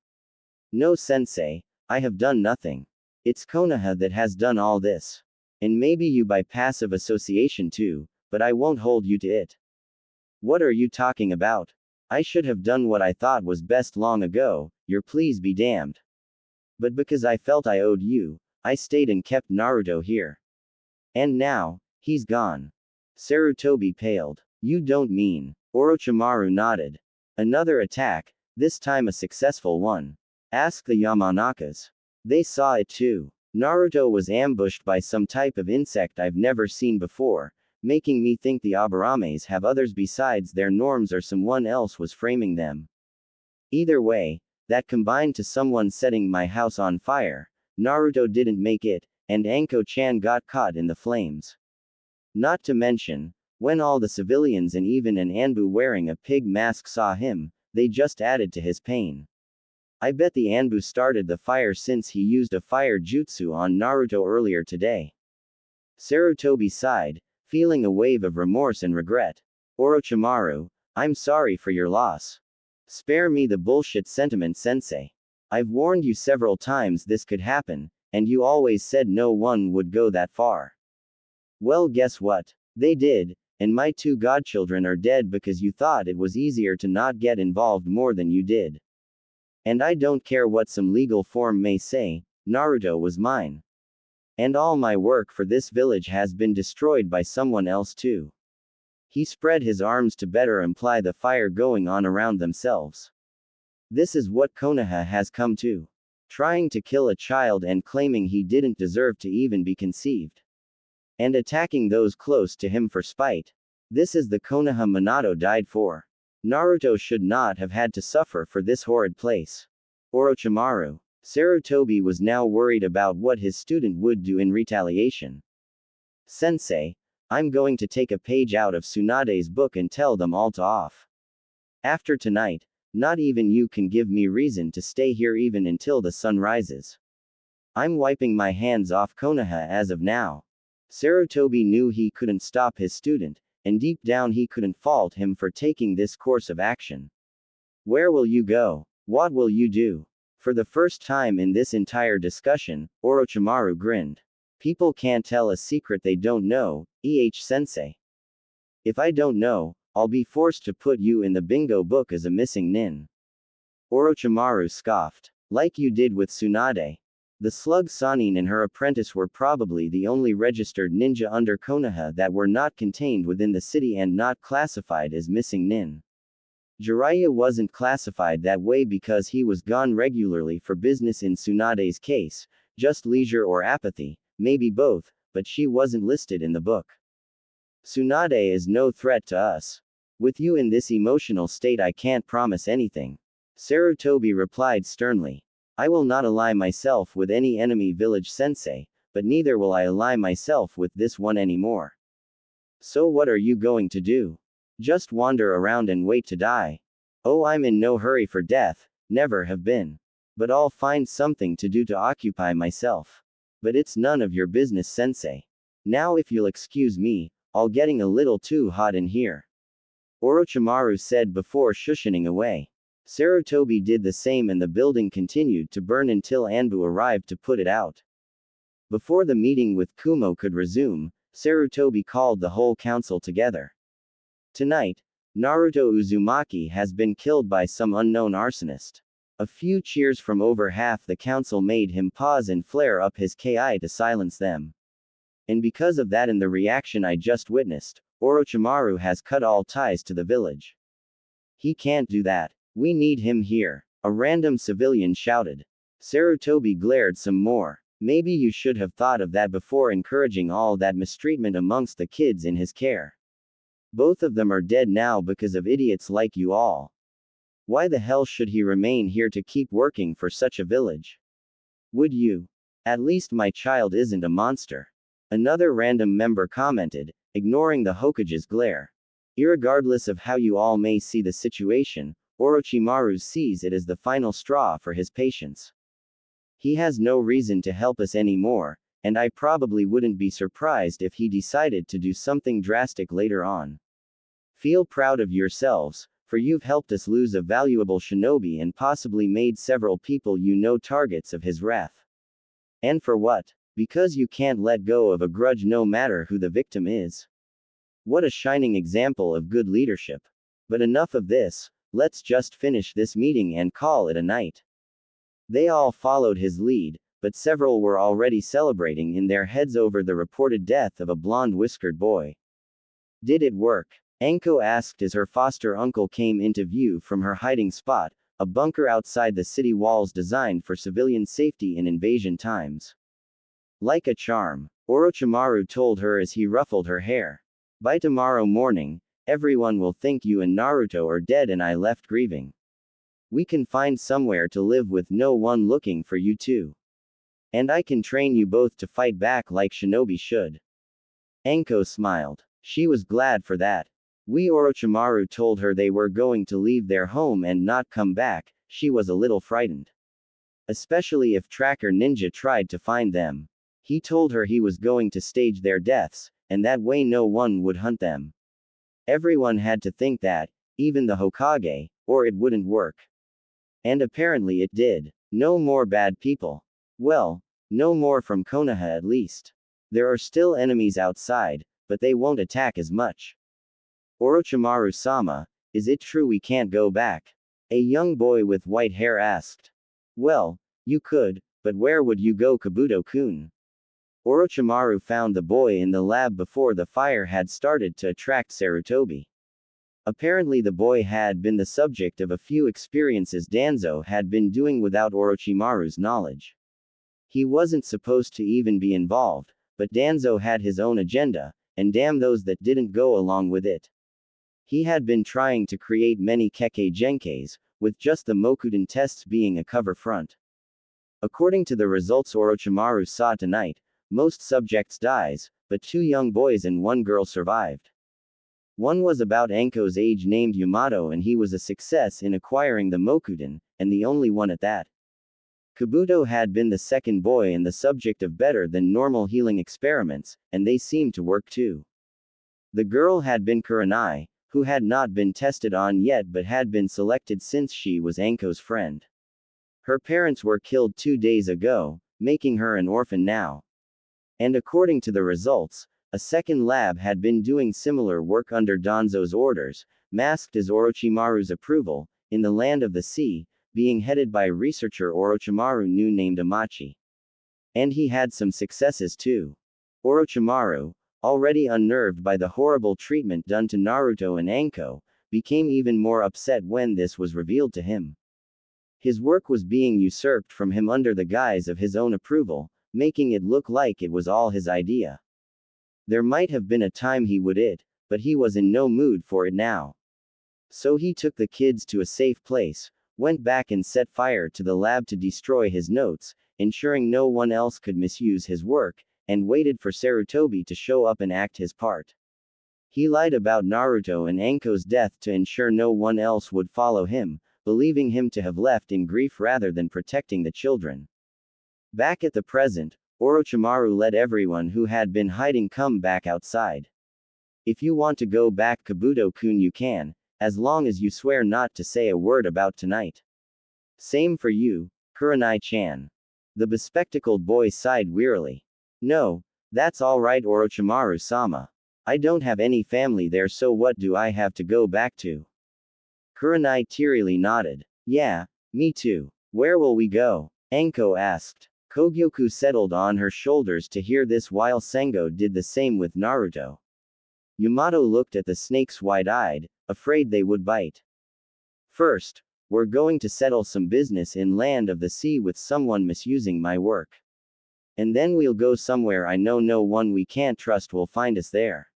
No sensei, I have done nothing. It's Konoha that has done all this. And maybe you by passive association too, but I won't hold you to it. What are you talking about? I should have done what I thought was best long ago, your please be damned. But because I felt I owed you, I stayed and kept Naruto here. And now, he's gone. Sarutobi paled. You don't mean. Orochimaru nodded. Another attack, this time a successful one. Ask the Yamanakas. They saw it too. Naruto was ambushed by some type of insect I've never seen before, making me think the Abarames have others besides their norms or someone else was framing them. Either way, that combined to someone setting my house on fire. Naruto didn't make it, and Anko-chan got caught in the flames. Not to mention, when all the civilians and even an Anbu wearing a pig mask saw him, they just added to his pain. I bet the Anbu started the fire since he used a fire jutsu on Naruto earlier today. Sarutobi sighed, feeling a wave of remorse and regret. Orochimaru, I'm sorry for your loss. Spare me the bullshit sentiment sensei. I've warned you several times this could happen, and you always said no one would go that far. Well guess what? They did, and my two godchildren are dead because you thought it was easier to not get involved more than you did. And I don't care what some legal form may say, Naruto was mine. And all my work for this village has been destroyed by someone else too. He spread his arms to better imply the fire going on around themselves. This is what Konoha has come to. Trying to kill a child and claiming he didn't deserve to even be conceived. And attacking those close to him for spite. This is the Konoha Minato died for. Naruto should not have had to suffer for this horrid place. Orochimaru. Sarutobi was now worried about what his student would do in retaliation. Sensei, I'm going to take a page out of Tsunade's book and tell them all to off. After tonight, not even you can give me reason to stay here even until the sun rises. I'm wiping my hands off Konoha as of now. Sarutobi knew he couldn't stop his student, and deep down he couldn't fault him for taking this course of action. Where will you go? What will you do? For the first time in this entire discussion, Orochimaru grinned. People can't tell a secret they don't know, sensei. If I don't know, I'll be forced to put you in the bingo book as a missing nin. Orochimaru scoffed. Like you did with Tsunade. The slug Sanin and her apprentice were probably the only registered ninja under Konoha that were not contained within the city and not classified as missing nin. Jiraiya wasn't classified that way because he was gone regularly for business in Tsunade's case, just leisure or apathy, maybe both, but she wasn't listed in the book. Tsunade is no threat to us. With you in this emotional state I can't promise anything. Sarutobi replied sternly. I will not ally myself with any enemy village sensei, but neither will I ally myself with this one anymore. So what are you going to do? Just wander around and wait to die? Oh, I'm in no hurry for death, never have been. But I'll find something to do to occupy myself. But it's none of your business, sensei. Now if you'll excuse me, all getting a little too hot in here. Orochimaru said before shushing away. Sarutobi did the same and the building continued to burn until Anbu arrived to put it out. Before the meeting with Kumo could resume, Sarutobi called the whole council together. Tonight, Naruto Uzumaki has been killed by some unknown arsonist. A few cheers from over half the council made him pause and flare up his ki to silence them. And because of that and the reaction I just witnessed, Orochimaru has cut all ties to the village. He can't do that. We need him here. A random civilian shouted. Sarutobi glared some more. Maybe you should have thought of that before encouraging all that mistreatment amongst the kids in his care. Both of them are dead now because of idiots like you all. Why the hell should he remain here to keep working for such a village? Would you? At least my child isn't a monster. Another random member commented, ignoring the Hokage's glare. Irregardless of how you all may see the situation, Orochimaru sees it as the final straw for his patience. He has no reason to help us anymore, and I probably wouldn't be surprised if he decided to do something drastic later on. Feel proud of yourselves, for you've helped us lose a valuable shinobi and possibly made several people you know targets of his wrath. And for what? Because you can't let go of a grudge no matter who the victim is. What a shining example of good leadership. But enough of this. Let's just finish this meeting and call it a night. They all followed his lead, but several were already celebrating in their heads over the reported death of a blonde-whiskered boy. Did it work? Anko asked as her foster uncle came into view from her hiding spot, a bunker outside the city walls designed for civilian safety in invasion times. Like a charm, Orochimaru told her as he ruffled her hair. By tomorrow morning, everyone will think you and Naruto are dead and I left grieving. We can find somewhere to live with no one looking for you too. And I can train you both to fight back like shinobi should. Anko smiled. She was glad for that. Orochimaru told her they were going to leave their home and not come back. She was a little frightened. Especially if Tracker Ninja tried to find them. He told her he was going to stage their deaths, and that way no one would hunt them. Everyone had to think that, even the Hokage, or it wouldn't work. And apparently it did. No more bad people. Well, no more from Konoha at least. There are still enemies outside, but they won't attack as much. Orochimaru-sama, is it true we can't go back? A young boy with white hair asked. Well, you could, but where would you go, Kabuto-kun? Orochimaru found the boy in the lab before the fire had started to attract Sarutobi. Apparently the boy had been the subject of a few experiences Danzo had been doing without Orochimaru's knowledge. He wasn't supposed to even be involved, but Danzo had his own agenda, and damn those that didn't go along with it. He had been trying to create many Kekkei Genkais, with just the Mokuden tests being a cover front. According to the results Orochimaru saw tonight, most subjects dies, but 2 young boys and 1 girl survived. One was about Anko's age named Yamato and he was a success in acquiring the Mokuden, and the only one at that. Kabuto had been the second boy and the subject of better than normal healing experiments, and they seemed to work too. The girl had been Kurenai, who had not been tested on yet but had been selected since she was Anko's friend. Her parents were killed 2 days ago, making her an orphan now. And according to the results, a second lab had been doing similar work under Danzo's orders, masked as Orochimaru's approval, in the land of the sea, being headed by researcher Orochimaru new named Amachi. And he had some successes too. Orochimaru, already unnerved by the horrible treatment done to Naruto and Anko, became even more upset when this was revealed to him. His work was being usurped from him under the guise of his own approval, making it look like it was all his idea. There might have been a time he would it, but he was in no mood for it now. So he took the kids to a safe place, went back and set fire to the lab to destroy his notes, ensuring no one else could misuse his work, and waited for Sarutobi to show up and act his part. He lied about Naruto and Anko's death to ensure no one else would follow him, believing him to have left in grief rather than protecting the children. Back at the present, Orochimaru let everyone who had been hiding come back outside. If you want to go back Kabuto-kun you can, as long as you swear not to say a word about tonight. Same for you, Kurenai-chan. The bespectacled boy sighed wearily. No, that's all right Orochimaru-sama. I don't have any family there so what do I have to go back to? Kurenai tearily nodded. Yeah, me too. Where will we go? Anko asked. Kogyoku settled on her shoulders to hear this while Sengo did the same with Naruto. Yamato looked at the snakes wide-eyed, afraid they would bite. First, we're going to settle some business in land of the sea with someone misusing my work. And then we'll go somewhere I know no one we can't trust will find us there.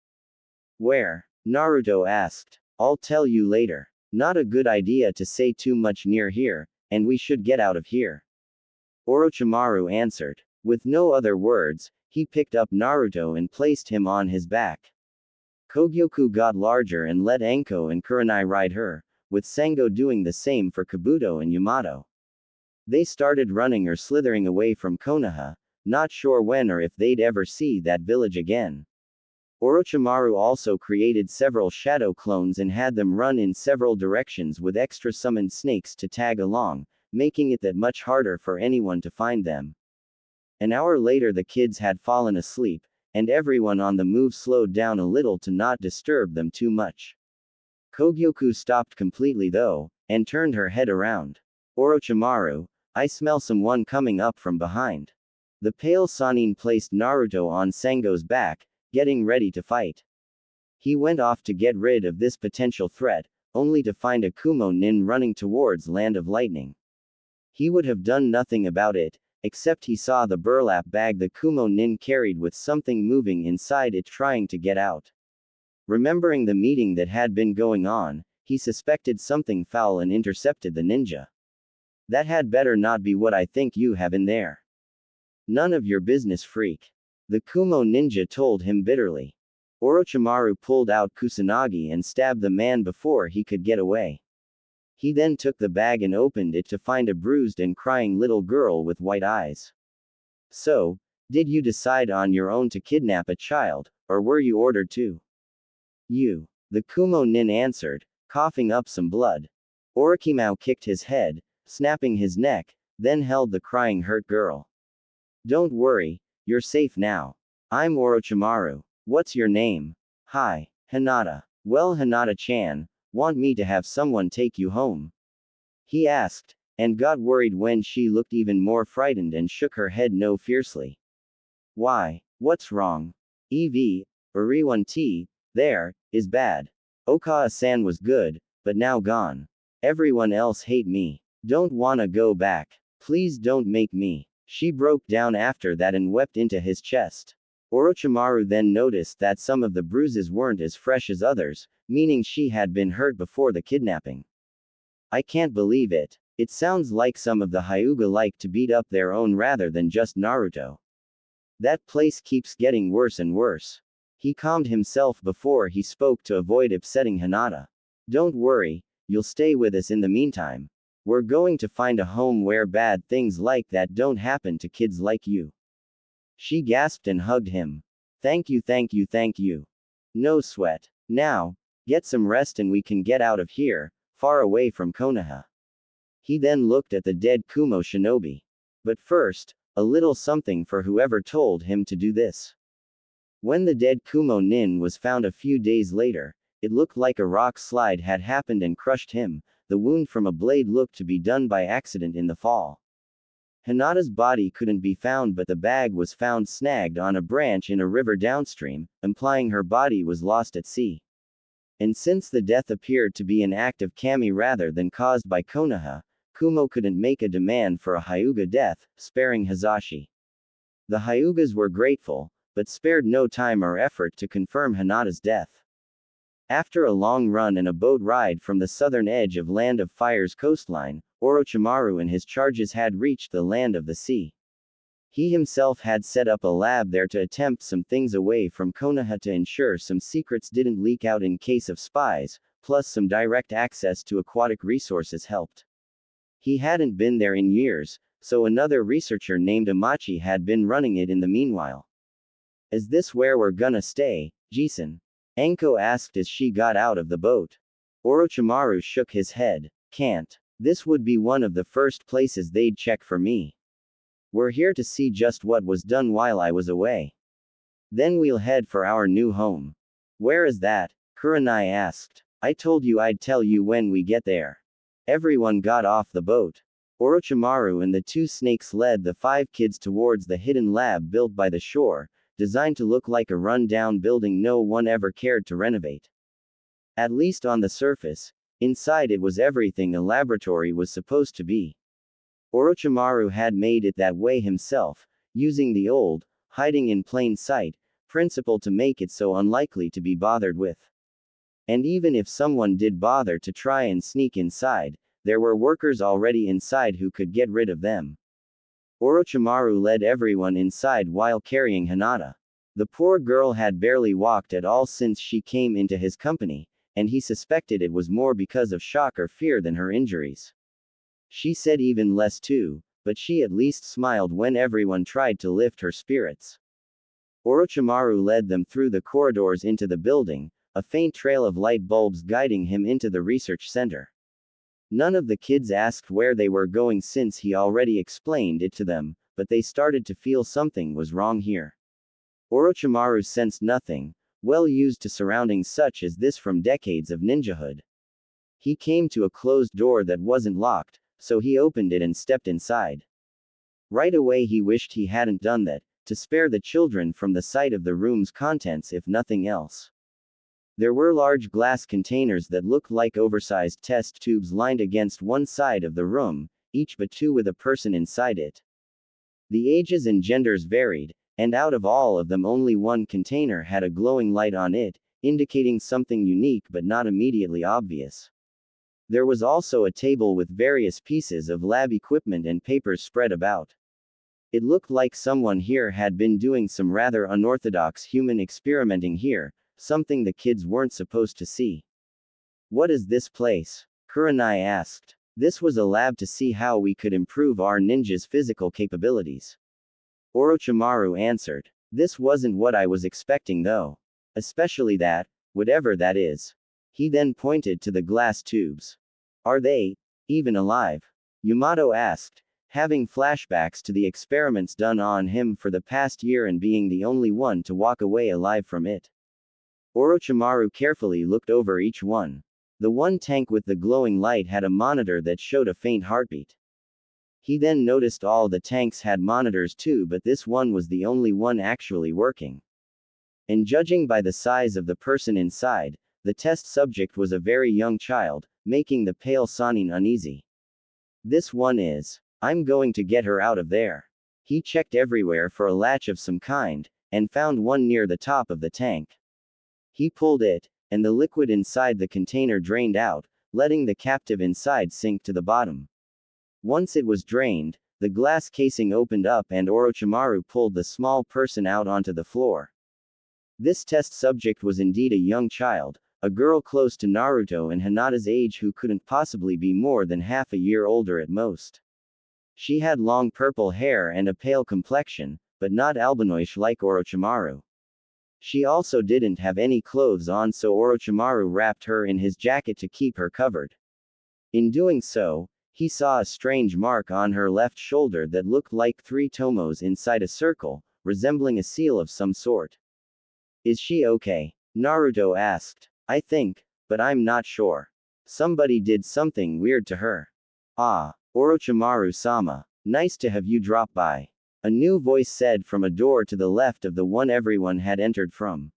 Where? Naruto asked. I'll tell you later. Not a good idea to say too much near here, and we should get out of here. Orochimaru answered. With no other words, he picked up Naruto and placed him on his back. Kogyoku got larger and let Anko and Kurenai ride her, with Sengo doing the same for Kabuto and Yamato. They started running or slithering away from Konoha, not sure when or if they'd ever see that village again. Orochimaru also created several shadow clones and had them run in several directions with extra summoned snakes to tag along, making it that much harder for anyone to find them. An hour later the kids had fallen asleep, and everyone on the move slowed down a little to not disturb them too much. Kogyoku stopped completely though, and turned her head around. Orochimaru, I smell someone coming up from behind. The pale Sannin placed Naruto on Sengo's back, getting ready to fight. He went off to get rid of this potential threat, only to find a Kumo nin running towards Land of Lightning. He would have done nothing about it, except he saw the burlap bag the Kumo nin carried with something moving inside it trying to get out. Remembering the meeting that had been going on, he suspected something foul and intercepted the ninja. That had better not be what I think you have in there. None of your business, freak. The Kumo ninja told him bitterly. Orochimaru pulled out Kusanagi and stabbed the man before he could get away. He then took the bag and opened it to find a bruised and crying little girl with white eyes. So, did you decide on your own to kidnap a child, or were you ordered to? You. The Kumo nin answered, coughing up some blood. Orochimaru kicked his head, snapping his neck, then held the crying hurt girl. Don't worry, you're safe now. I'm Orochimaru. What's your name? Hi, Hinata. Well, Hinata-chan, want me to have someone take you home? He asked, and got worried when she looked even more frightened and shook her head no fiercely. Why, what's wrong? Uriwan-T, there, is bad. Okawa-san was good, but now gone. Everyone else hate me. Don't wanna go back. Please don't make me. She broke down after that and wept into his chest. Orochimaru then noticed that some of the bruises weren't as fresh as others, meaning she had been hurt before the kidnapping. I can't believe it. It sounds like some of the Hyuga like to beat up their own rather than just Naruto. That place keeps getting worse and worse. He calmed himself before he spoke to avoid upsetting Hinata. Don't worry, you'll stay with us in the meantime. We're going to find a home where bad things like that don't happen to kids like you. She gasped and hugged him. Thank you, thank you, thank you. No sweat. Now, get some rest and we can get out of here, far away from Konoha. He then looked at the dead Kumo shinobi. But first, a little something for whoever told him to do this. When the dead Kumo nin was found a few days later, it looked like a rock slide had happened and crushed him. The wound from a blade looked to be done by accident in the fall. Hinata's body couldn't be found, but the bag was found snagged on a branch in a river downstream, implying her body was lost at sea. And since the death appeared to be an act of kami rather than caused by Konoha, Kumo couldn't make a demand for a Hyuga death, sparing Hizashi. The Hyugas were grateful, but spared no time or effort to confirm Hinata's death. After a long run and a boat ride from the southern edge of Land of Fire's coastline, Orochimaru and his charges had reached the Land of the Sea. He himself had set up a lab there to attempt some things away from Konoha to ensure some secrets didn't leak out in case of spies, plus some direct access to aquatic resources helped. He hadn't been there in years, so another researcher named Amachi had been running it in the meanwhile. Is this where we're gonna stay, Jisen? Anko asked as she got out of the boat. Orochimaru shook his head. Can't. This would be one of the first places they'd check for me. We're here to see just what was done while I was away. Then we'll head for our new home. Where is that? Kurenai asked. I told you I'd tell you when we get there. Everyone got off the boat. Orochimaru and the two snakes led the 5 kids towards the hidden lab built by the shore, designed to look like a run-down building no one ever cared to renovate. At least on the surface, inside it was everything a laboratory was supposed to be. Orochimaru had made it that way himself, using the old, hiding in plain sight, principle to make it so unlikely to be bothered with. And even if someone did bother to try and sneak inside, there were workers already inside who could get rid of them. Orochimaru led everyone inside while carrying Hinata. The poor girl had barely walked at all since she came into his company, and he suspected it was more because of shock or fear than her injuries. She said even less too, but she at least smiled when everyone tried to lift her spirits. Orochimaru led them through the corridors into the building, a faint trail of light bulbs guiding him into the research center. None of the kids asked where they were going since he already explained it to them, but they started to feel something was wrong here. Orochimaru sensed nothing, well used to surroundings such as this from decades of ninjahood. He came to a closed door that wasn't locked, so he opened it and stepped inside. Right away he wished he hadn't done that, to spare the children from the sight of the room's contents if nothing else. There were large glass containers that looked like oversized test tubes lined against one side of the room, each but 2 with a person inside it. The ages and genders varied, and out of all of them only one container had a glowing light on it, indicating something unique but not immediately obvious. There was also a table with various pieces of lab equipment and papers spread about. It looked like someone here had been doing some rather unorthodox human experimenting here, something the kids weren't supposed to see. What is this place? Kurenai asked. This was a lab to see how we could improve our ninjas' physical capabilities. Orochimaru answered. This wasn't what I was expecting though. Especially that, whatever that is. He then pointed to the glass tubes. Are they even alive? Yamato asked, having flashbacks to the experiments done on him for the past year and being the only one to walk away alive from it. Orochimaru carefully looked over each one. The one tank with the glowing light had a monitor that showed a faint heartbeat. He then noticed all the tanks had monitors too, but this one was the only one actually working. And judging by the size of the person inside, the test subject was a very young child, making the pale Sanin uneasy. This one is. I'm going to get her out of there. He checked everywhere for a latch of some kind, and found one near the top of the tank. He pulled it, and the liquid inside the container drained out, letting the captive inside sink to the bottom. Once it was drained, the glass casing opened up and Orochimaru pulled the small person out onto the floor. This test subject was indeed a young child, a girl close to Naruto and Hinata's age who couldn't possibly be more than half a year older at most. She had long purple hair and a pale complexion, but not albinoish like Orochimaru. She also didn't have any clothes on, so Orochimaru wrapped her in his jacket to keep her covered. In doing so, He saw a strange mark on her left shoulder that looked like 3 tomos inside a circle, resembling a seal of some sort. Is she okay? Naruto asked. I think, but I'm not sure. Somebody did something weird to her. Ah, Orochimaru-sama. Nice to have you drop by. A new voice said from a door to the left of the one everyone had entered from.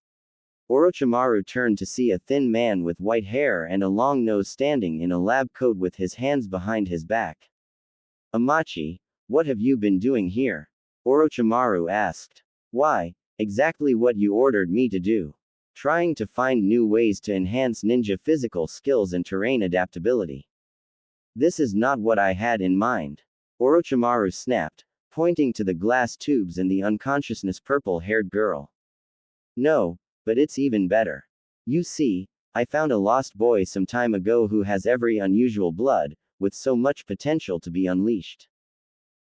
Orochimaru turned to see a thin man with white hair and a long nose standing in a lab coat with his hands behind his back. Amachi, what have you been doing here? Orochimaru asked. Why, exactly what you ordered me to do. Trying to find new ways to enhance ninja physical skills and terrain adaptability. This is not what I had in mind. Orochimaru snapped, pointing to the glass tubes and the unconsciousness purple-haired girl. No, but it's even better. You see, I found a lost boy some time ago who has every unusual blood, with so much potential to be unleashed.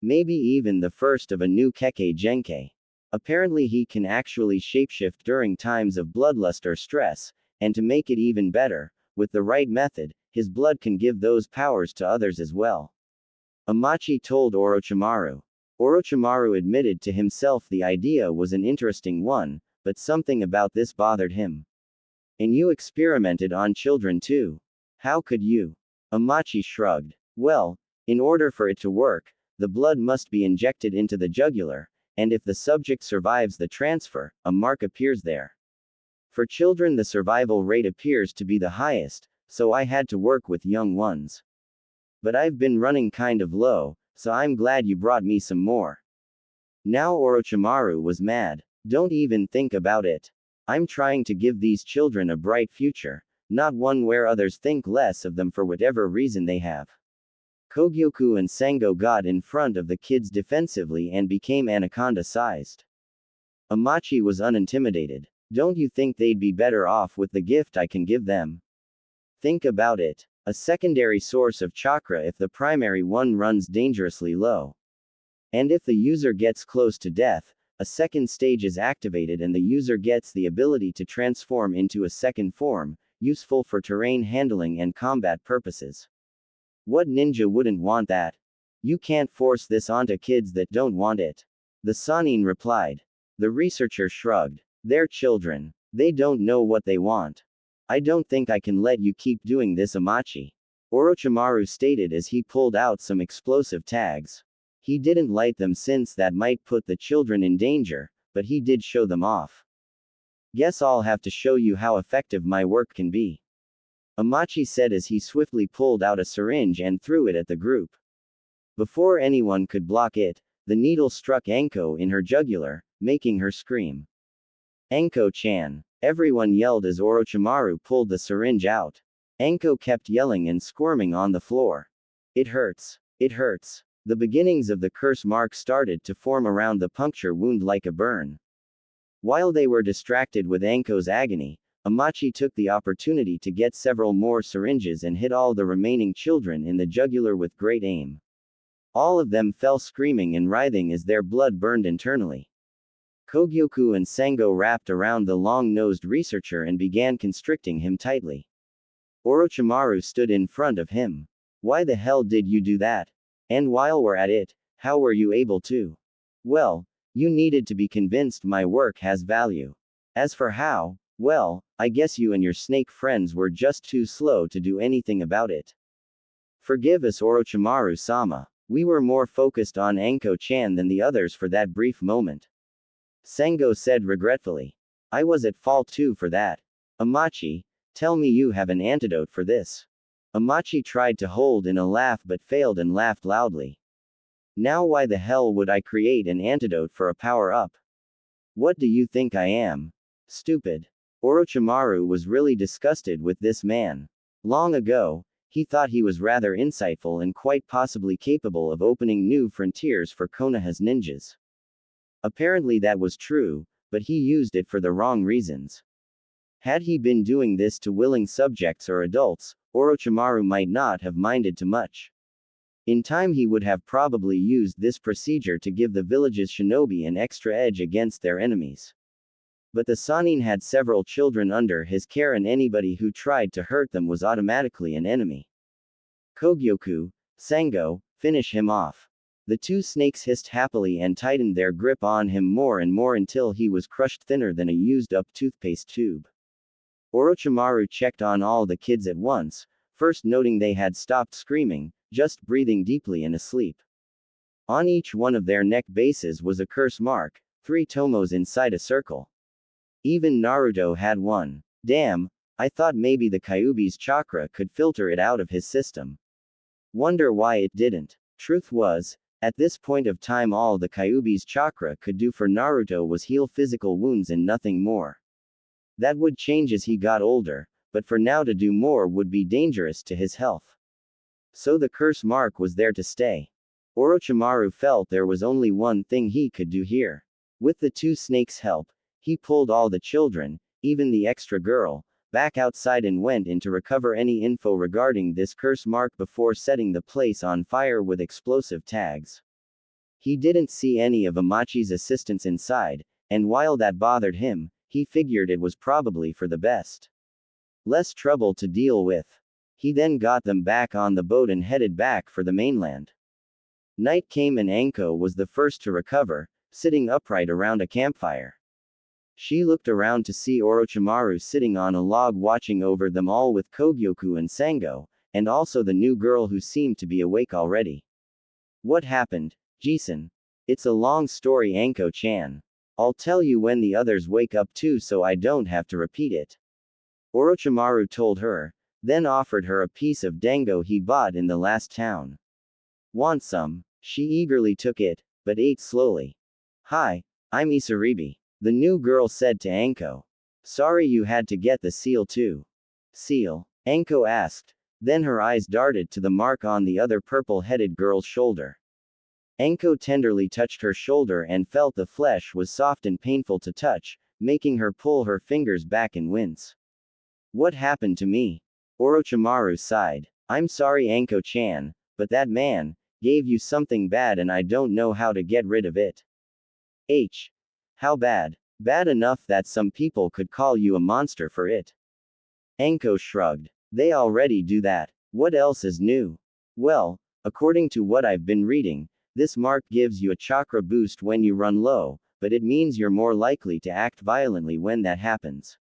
Maybe even the first of a new Kekkei Genkai. Apparently he can actually shapeshift during times of bloodlust or stress, and to make it even better, with the right method, his blood can give those powers to others as well. Amachi told Orochimaru. Orochimaru admitted to himself the idea was an interesting one, but something about this bothered him. And you experimented on children too? How could you? Amachi shrugged. Well, in order for it to work, the blood must be injected into the jugular, and if the subject survives the transfer, a mark appears there. For children the survival rate appears to be the highest, so I had to work with young ones. But I've been running kind of low, so I'm glad you brought me some more. Now Orochimaru was mad. Don't even think about it. I'm trying to give these children a bright future, not one where others think less of them for whatever reason they have. Kogyoku and Sengo got in front of the kids defensively and became anaconda-sized. Amachi was unintimidated. Don't you think they'd be better off with the gift I can give them? Think about it. A secondary source of chakra if the primary one runs dangerously low. And if the user gets close to death, a second stage is activated and the user gets the ability to transform into a second form, useful for terrain handling and combat purposes. What ninja wouldn't want that? You can't force this onto kids that don't want it. The Sannin replied. The researcher shrugged. They're children. They don't know what they want. I don't think I can let you keep doing this, Amachi. Orochimaru stated as he pulled out some explosive tags. He didn't light them since that might put the children in danger, but he did show them off. Guess I'll have to show you how effective my work can be. Amachi said as he swiftly pulled out a syringe and threw it at the group. Before anyone could block it, the needle struck Anko in her jugular, making her scream. Anko-chan. Everyone yelled as Orochimaru pulled the syringe out. Anko kept yelling and squirming on the floor. It hurts. It hurts. The beginnings of the curse mark started to form around the puncture wound like a burn. While they were distracted with Anko's agony, Amachi took the opportunity to get several more syringes and hit all the remaining children in the jugular with great aim. All of them fell screaming and writhing as their blood burned internally. Kogyoku and Sengo wrapped around the long-nosed researcher and began constricting him tightly. Orochimaru stood in front of him. Why the hell did you do that? And while we're at it, how were you able to? Well, you needed to be convinced my work has value. As for how, well, I guess you and your snake friends were just too slow to do anything about it. Forgive us, Orochimaru-sama. We were more focused on Anko-chan than the others for that brief moment. Sengo said regretfully. I was at fault too for that. Amachi, tell me you have an antidote for this. Amachi tried to hold in a laugh but failed and laughed loudly. Now why the hell would I create an antidote for a power-up? What do you think I am? Stupid. Orochimaru was really disgusted with this man. Long ago, he thought he was rather insightful and quite possibly capable of opening new frontiers for Konoha's ninjas. Apparently that was true, but he used it for the wrong reasons. Had he been doing this to willing subjects or adults, Orochimaru might not have minded too much. In time he would have probably used this procedure to give the village's shinobi an extra edge against their enemies. But the Sannin had several children under his care and anybody who tried to hurt them was automatically an enemy. Kogyoku, Sango, finish him off. The two snakes hissed happily and tightened their grip on him more and more until he was crushed thinner than a used-up toothpaste tube. Orochimaru checked on all the kids at once, first noting they had stopped screaming, just breathing deeply and asleep. On each one of their neck bases was a curse mark, 3 tomos inside a circle. Even Naruto had one. Damn, I thought maybe the Kyuubi's chakra could filter it out of his system. Wonder why it didn't. Truth was, at this point of time all the Kyuubi's chakra could do for Naruto was heal physical wounds and nothing more. That would change as he got older, but for now to do more would be dangerous to his health. So the curse mark was there to stay. Orochimaru felt there was only one thing he could do here. With the two snakes' help, he pulled all the children, even the extra girl, back outside and went in to recover any info regarding this curse mark before setting the place on fire with explosive tags. He didn't see any of Amachi's assistants inside, and while that bothered him, he figured it was probably for the best. Less trouble to deal with. He then got them back on the boat and headed back for the mainland. Night came and Anko was the first to recover, sitting upright around a campfire. She looked around to see Orochimaru sitting on a log watching over them all with Kogyoku and Sango, and also the new girl who seemed to be awake already. What happened, Jisun? It's a long story, Anko-chan. I'll tell you when the others wake up too so I don't have to repeat it. Orochimaru told her, then offered her a piece of dango he bought in the last town. Want some? She eagerly took it, but ate slowly. Hi, I'm Isaribi, the new girl said to Anko. Sorry you had to get the seal too. Seal? Anko asked, then her eyes darted to the mark on the other purple-headed girl's shoulder. Anko tenderly touched her shoulder and felt the flesh was soft and painful to touch, making her pull her fingers back and wince. What happened to me? Orochimaru sighed. I'm sorry, Anko-chan, but that man gave you something bad and I don't know how to get rid of it. How bad? Bad enough that some people could call you a monster for it. Anko shrugged. They already do that. What else is new? Well, according to what I've been reading, this mark gives you a chakra boost when you run low, but it means you're more likely to act violently when that happens.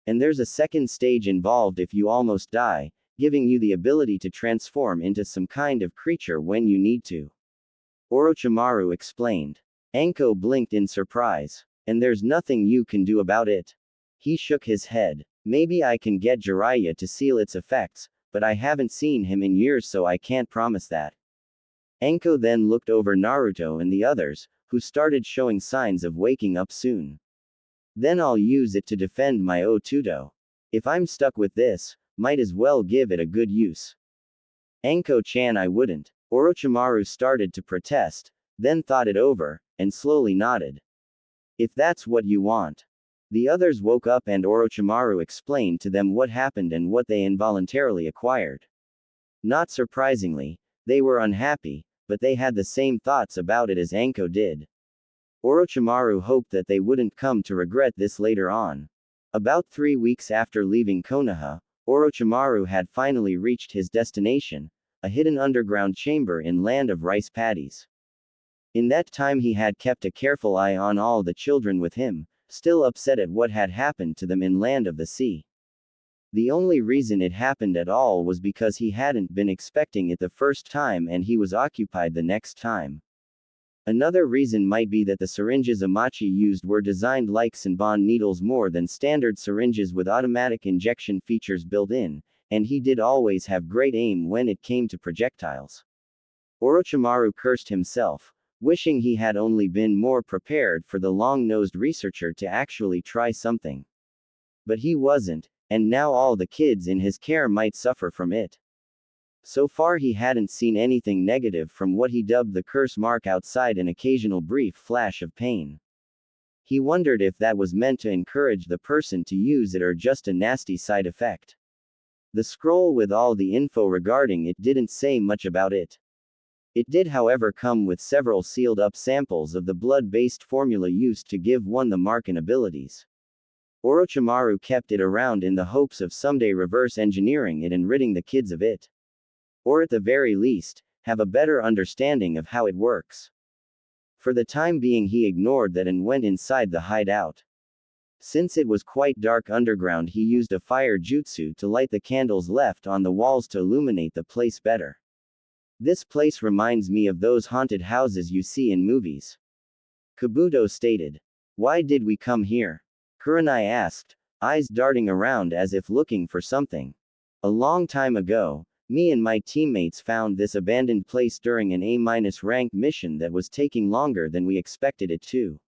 And there's a second stage involved if you almost die, giving you the ability to transform into some kind of creature when you need to. Orochimaru explained. Anko blinked in surprise. And there's nothing you can do about it? He shook his head. Maybe I can get Jiraiya to seal its effects, but I haven't seen him in years so I can't promise that. Anko then looked over Naruto and the others, who started showing signs of waking up soon. Then I'll use it to defend my Otuto. If I'm stuck with this, might as well give it a good use. Anko-chan, I wouldn't. Orochimaru started to protest, then thought it over, and slowly nodded. If that's what you want. The others woke up and Orochimaru explained to them what happened and what they involuntarily acquired. Not surprisingly, they were unhappy, but they had the same thoughts about it as Anko did. Orochimaru hoped that they wouldn't come to regret this later on. About 3 weeks after leaving Konoha, Orochimaru had finally reached his destination, a hidden underground chamber in Land of Rice Paddies. In that time he had kept a careful eye on all the children with him, still upset at what had happened to them in Land of the Sea. The only reason it happened at all was because he hadn't been expecting it the first time and he was occupied the next time. Another reason might be that the syringes Amachi used were designed like Senbon needles more than standard syringes with automatic injection features built in, and he did always have great aim when it came to projectiles. Orochimaru cursed himself, wishing he had only been more prepared for the long-nosed researcher to actually try something. But he wasn't, and now all the kids in his care might suffer from it. So far he hadn't seen anything negative from what he dubbed the curse mark outside an occasional brief flash of pain. He wondered if that was meant to encourage the person to use it or just a nasty side effect. The scroll with all the info regarding it didn't say much about it. It did however come with several sealed-up samples of the blood-based formula used to give one the mark and abilities. Orochimaru kept it around in the hopes of someday reverse engineering it and ridding the kids of it. Or at the very least, have a better understanding of how it works. For the time being, he ignored that and went inside the hideout. Since it was quite dark underground, he used a fire jutsu to light the candles left on the walls to illuminate the place better. This place reminds me of those haunted houses you see in movies, Kabuto stated. Why did we come here? Kurenai asked, eyes darting around as if looking for something. A long time ago, me and my teammates found this abandoned place during an A-rank mission that was taking longer than we expected it to.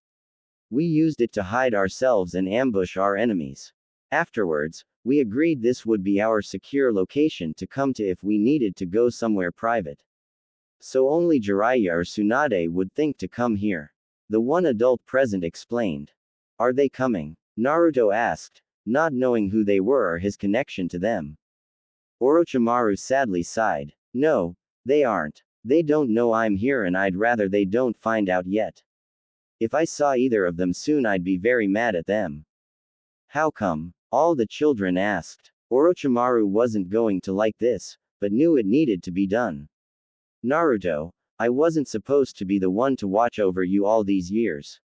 We used it to hide ourselves and ambush our enemies. Afterwards, we agreed this would be our secure location to come to if we needed to go somewhere private. So only Jiraiya or Tsunade would think to come here. The one adult present explained. Are they coming? Naruto asked, not knowing who they were or his connection to them. Orochimaru sadly sighed. No, they aren't. They don't know I'm here and I'd rather they don't find out yet. If I saw either of them soon, I'd be very mad at them. How come? All the children asked. Orochimaru wasn't going to like this, but knew it needed to be done. Naruto, I wasn't supposed to be the one to watch over you all these years.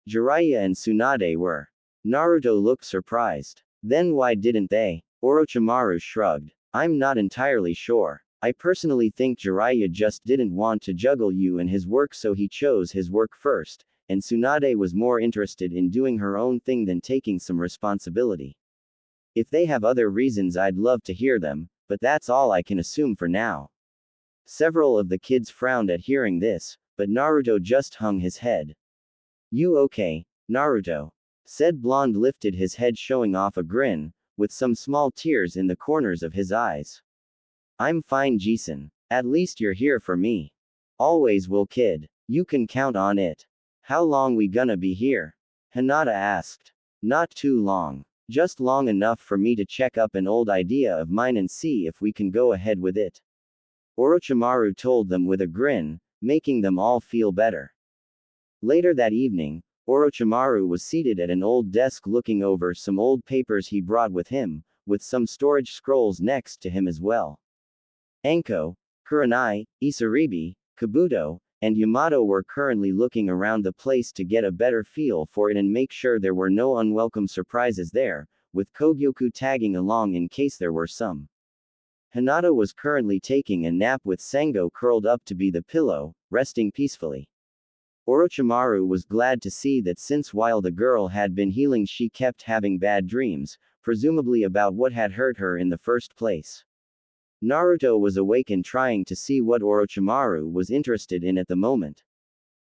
Jiraiya and Tsunade were. Naruto looked surprised. Then why didn't they? Orochimaru shrugged. I'm not entirely sure. I personally think Jiraiya just didn't want to juggle you and his work, so he chose his work first, and Tsunade was more interested in doing her own thing than taking some responsibility. If they have other reasons, I'd love to hear them, but that's all I can assume for now. Several of the kids frowned at hearing this, but Naruto just hung his head. You okay, Naruto? Said Blonde lifted his head, showing off a grin, with some small tears in the corners of his eyes. I'm fine, Jason. At least you're here for me. Always will, kid. You can count on it. How long we gonna be here? Hinata asked. Not too long. Just long enough for me to check up an old idea of mine and see if we can go ahead with it. Orochimaru told them with a grin, making them all feel better. Later that evening, Orochimaru was seated at an old desk looking over some old papers he brought with him, with some storage scrolls next to him as well. Anko, Kurenai, Isaribi, Kabuto, and Yamato were currently looking around the place to get a better feel for it and make sure there were no unwelcome surprises there, with Kogyoku tagging along in case there were some. Hinata was currently taking a nap with Sango curled up to be the pillow, resting peacefully. Orochimaru was glad to see that since while the girl had been healing she kept having bad dreams, presumably about what had hurt her in the first place. Naruto was awake and trying to see what Orochimaru was interested in at the moment.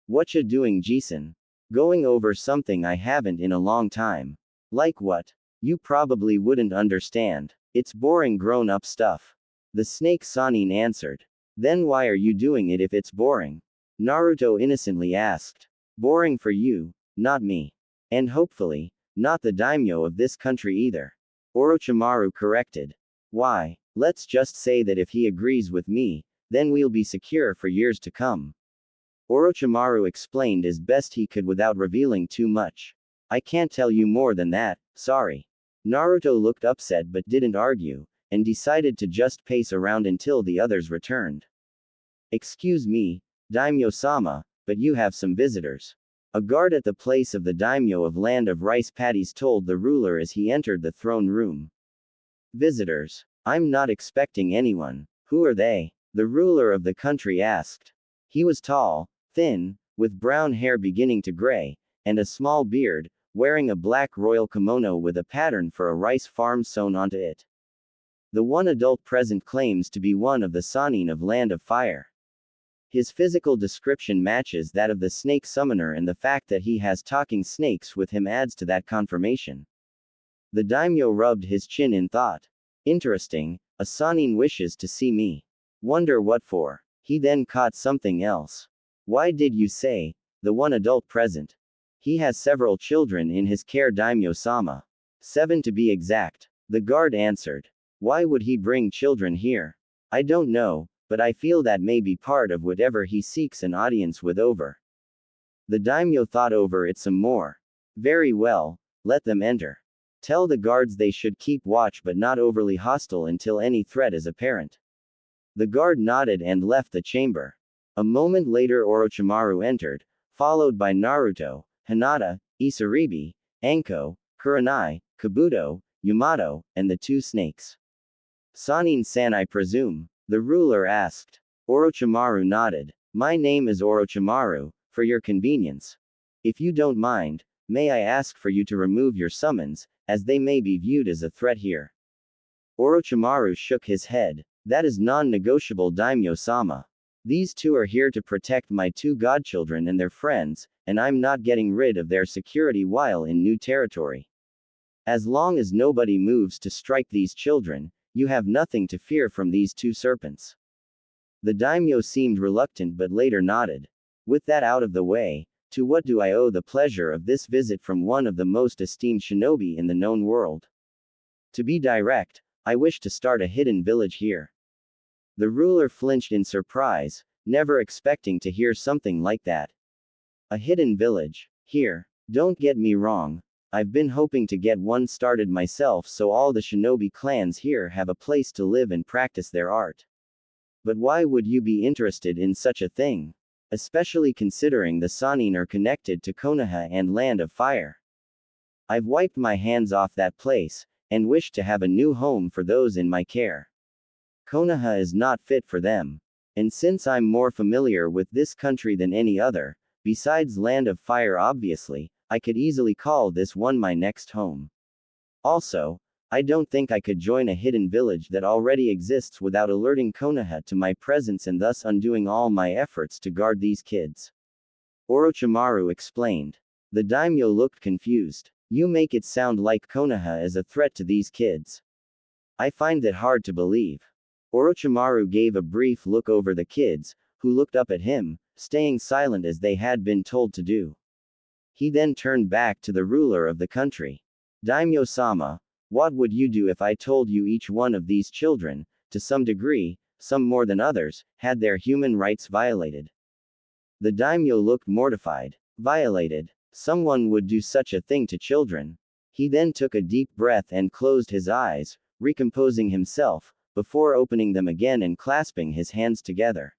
Whatcha doing, Jason? Going over something I haven't in a long time. Like what? You probably wouldn't understand. It's boring grown-up stuff. The snake Sanin answered. Then why are you doing it if it's boring? Naruto innocently asked. Boring for you, not me. And hopefully, not the daimyo of this country either. Orochimaru corrected. Why? Let's just say that if he agrees with me, then we'll be secure for years to come. Orochimaru explained as best he could without revealing too much. I can't tell you more than that, sorry. Naruto looked upset but didn't argue, and decided to just pace around until the others returned. Excuse me, Daimyo-sama, but you have some visitors. A guard at the place of the daimyo of Land of Rice Paddies told the ruler as he entered the throne room. Visitors? I'm not expecting anyone. Who are they? The ruler of the country asked. He was tall, thin, with brown hair beginning to gray, and a small beard, wearing a black royal kimono with a pattern for a rice farm sewn onto it. The one adult present claims to be one of the Sanin of Land of Fire. His physical description matches that of the snake summoner, and the fact that he has talking snakes with him adds to that confirmation. The daimyo rubbed his chin in thought. Interesting, a Sanin wishes to see me. Wonder what for. He then caught something else. Why did you say, the one adult present? He has several children in his care, Daimyo-sama. 7 to be exact. The guard answered. Why would he bring children here? I don't know, but I feel that may be part of whatever he seeks an audience with over. The daimyo thought over it some more. Very well, let them enter. Tell the guards they should keep watch but not overly hostile until any threat is apparent. The guard nodded and left the chamber. A moment later Orochimaru entered, followed by Naruto, Hinata, Isaribi, Anko, Kurenai, Kabuto, Yamato, and the two snakes. Sanin-san, I presume? The ruler asked. Orochimaru nodded. My name is Orochimaru, for your convenience. If you don't mind, may I ask for you to remove your summons, as they may be viewed as a threat here. Orochimaru shook his head. That is non-negotiable, Daimyo-sama. These two are here to protect my two godchildren and their friends, and I'm not getting rid of their security while in new territory. As long as nobody moves to strike these children, you have nothing to fear from these two serpents. The daimyo seemed reluctant but later nodded. With that out of the way, to what do I owe the pleasure of this visit from one of the most esteemed shinobi in the known world? To be direct, I wish to start a hidden village here. The ruler flinched in surprise, never expecting to hear something like that. A hidden village? Here. Don't get me wrong. I've been hoping to get one started myself so all the shinobi clans here have a place to live and practice their art. But why would you be interested in such a thing? Especially considering the Sanin are connected to Konoha and Land of Fire. I've wiped my hands off that place, and wish to have a new home for those in my care. Konoha is not fit for them. And since I'm more familiar with this country than any other, besides Land of Fire obviously, I could easily call this one my next home. Also, I don't think I could join a hidden village that already exists without alerting Konoha to my presence and thus undoing all my efforts to guard these kids. Orochimaru explained. The daimyo looked confused. You make it sound like Konoha is a threat to these kids. I find that hard to believe. Orochimaru gave a brief look over the kids, who looked up at him, staying silent as they had been told to do. He then turned back to the ruler of the country. Daimyo-sama, what would you do if I told you each one of these children, to some degree, some more than others, had their human rights violated? The daimyo looked mortified. Violated? Someone would do such a thing to children. He then took a deep breath and closed his eyes, recomposing himself, before opening them again and clasping his hands together.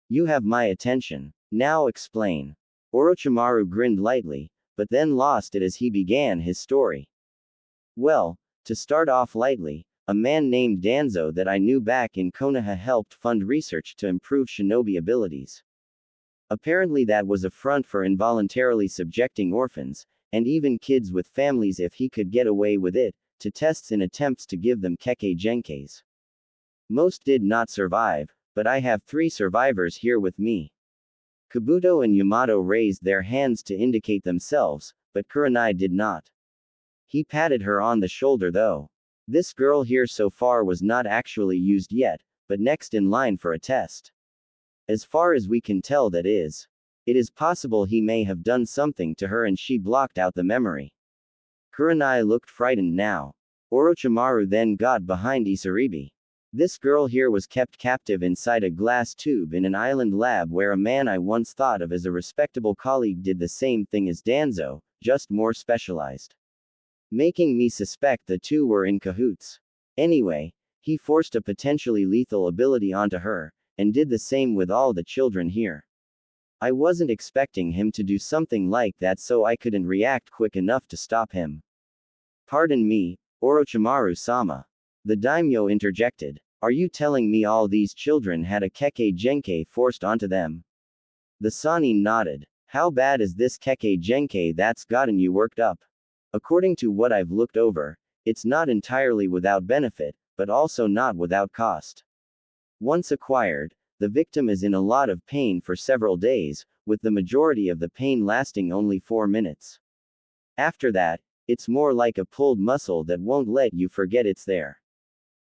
You have my attention. Now explain. Orochimaru grinned lightly, but then lost it as he began his story. Well, to start off lightly, a man named Danzo that I knew back in Konoha helped fund research to improve shinobi abilities. Apparently that was a front for involuntarily subjecting orphans, and even kids with families if he could get away with it, to tests in attempts to give them Kekkei Genkeis. Most did not survive, but I have 3 survivors here with me. Kabuto and Yamato raised their hands to indicate themselves, but Kurenai did not. He patted her on the shoulder though. This girl here so far was not actually used yet, but next in line for a test. As far as we can tell that is. It is possible he may have done something to her and she blocked out the memory. Kurenai looked frightened now. Orochimaru then got behind Isaribi. This girl here was kept captive inside a glass tube in an island lab where a man I once thought of as a respectable colleague did the same thing as Danzo, just more specialized. Making me suspect the two were in cahoots. Anyway, he forced a potentially lethal ability onto her, and did the same with all the children here. I wasn't expecting him to do something like that, so I couldn't react quick enough to stop him. Pardon me, Orochimaru-sama. The daimyo interjected. Are you telling me all these children had a Kekkei Genkei forced onto them? The Sanin nodded. How bad is this Kekkei Genkei that's gotten you worked up? According to what I've looked over, it's not entirely without benefit, but also not without cost. Once acquired, the victim is in a lot of pain for several days, with the majority of the pain lasting only 4 minutes. After that, it's more like a pulled muscle that won't let you forget it's there.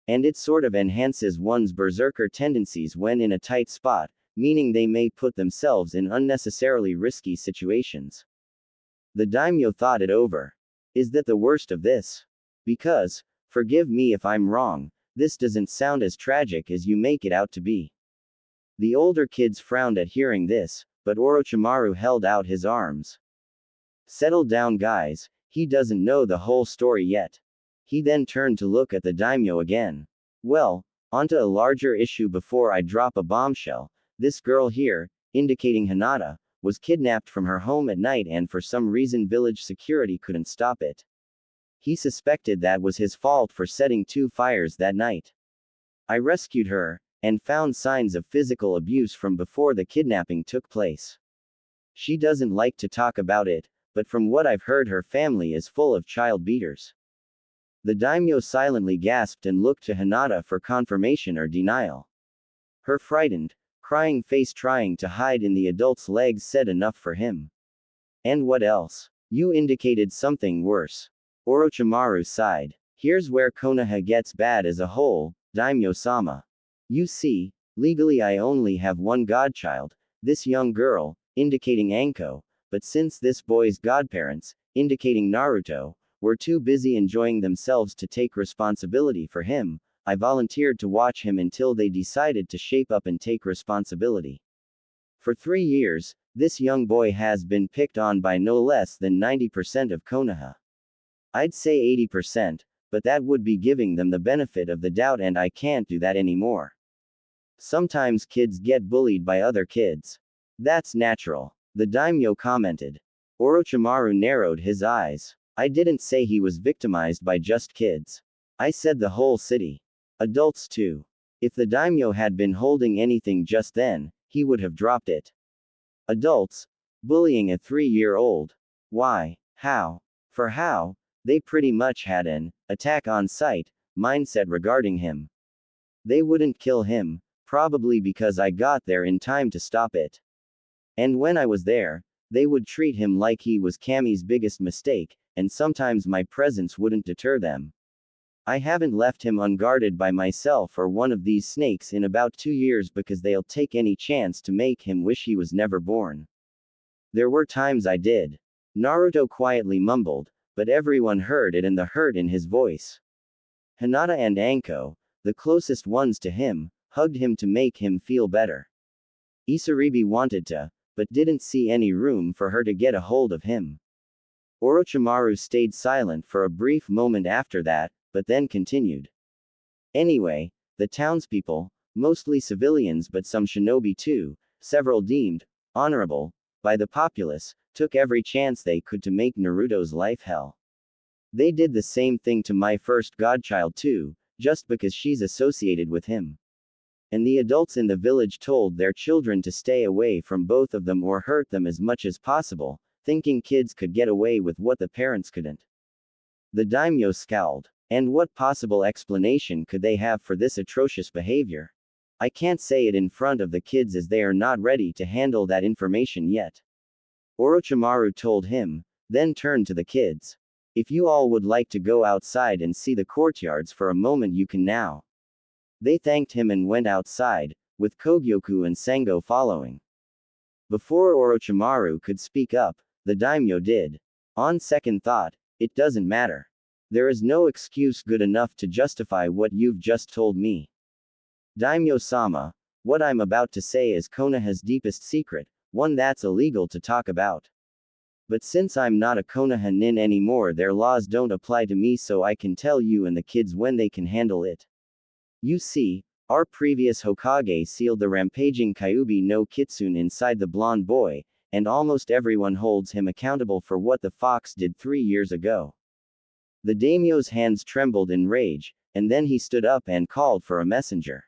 And it sort of enhances one's berserker tendencies when in a tight spot, meaning they may put themselves in unnecessarily risky situations. The daimyo thought it over. Is that the worst of this? Because, forgive me if I'm wrong, this doesn't sound as tragic as you make it out to be. The older kids frowned at hearing this, but Orochimaru held out his arms. Settle down guys, he doesn't know the whole story yet. He then turned to look at the daimyo again. Well, Onto a larger issue before I drop a bombshell. This girl here, indicating Hinata, was kidnapped from her home at night and for some reason village security couldn't stop it. He suspected that was his fault for setting 2 fires that night. I rescued her, and found signs of physical abuse from before the kidnapping took place. She doesn't like to talk about it, but from what I've heard her family is full of child beaters. The daimyo silently gasped and looked to Hinata for confirmation or denial. Her frightened, crying face trying to hide in the adult's legs said enough for him. And what else? You indicated something worse. Orochimaru sighed. Here's where Konoha gets bad as a whole, daimyo-sama. You see, legally I only have one godchild, this young girl, indicating Anko, but since this boy's godparents, indicating Naruto, were too busy enjoying themselves to take responsibility for him, I volunteered to watch him until they decided to shape up and take responsibility. For 3 years, this young boy has been picked on by no less than 90% of Konoha. I'd say 80%, but that would be giving them the benefit of the doubt and I can't do that anymore. Sometimes kids get bullied by other kids. That's natural. The daimyo commented. Orochimaru narrowed his eyes. I didn't say he was victimized by just kids. I said the whole city. Adults too. If the daimyo had been holding anything just then, he would have dropped it. Adults? Bullying a 3-year-old? Why? How? For how? They pretty much had an attack on sight mindset regarding him. They wouldn't kill him, probably because I got there in time to stop it. And when I was there, they would treat him like he was Kami's biggest mistake, and sometimes my presence wouldn't deter them. I haven't left him unguarded by myself or one of these snakes in about 2 years because they'll take any chance to make him wish he was never born. There were times I did. Naruto quietly mumbled, but everyone heard it and the hurt in his voice. Hinata and Anko, the closest ones to him, hugged him to make him feel better. Isaribi wanted to, but didn't see any room for her to get a hold of him. Orochimaru stayed silent for a brief moment after that, but then continued. Anyway, the townspeople, mostly civilians but some shinobi too, several deemed honorable by the populace, took every chance they could to make Naruto's life hell. They did the same thing to my first godchild too, just because she's associated with him. And the adults in the village told their children to stay away from both of them or hurt them as much as possible, thinking kids could get away with what the parents couldn't. The daimyo scowled. And what possible explanation could they have for this atrocious behavior? I can't say it in front of the kids as they are not ready to handle that information yet. Orochimaru told him, then turned to the kids. If you all would like to go outside and see the courtyards for a moment you can now. They thanked him and went outside, with Kogyoku and Sengo following. Before Orochimaru could speak up, the daimyo did. On second thought, it doesn't matter. There is no excuse good enough to justify what you've just told me. Daimyo-sama, what I'm about to say is Konoha's deepest secret, one that's illegal to talk about. But since I'm not a Konoha nin anymore, their laws don't apply to me, so I can tell you and the kids when they can handle it. You see, our previous Hokage sealed the rampaging Kyuubi no Kitsune inside the blonde boy, and almost everyone holds him accountable for what the fox did 3 years ago. The daimyo's hands trembled in rage, and then he stood up and called for a messenger.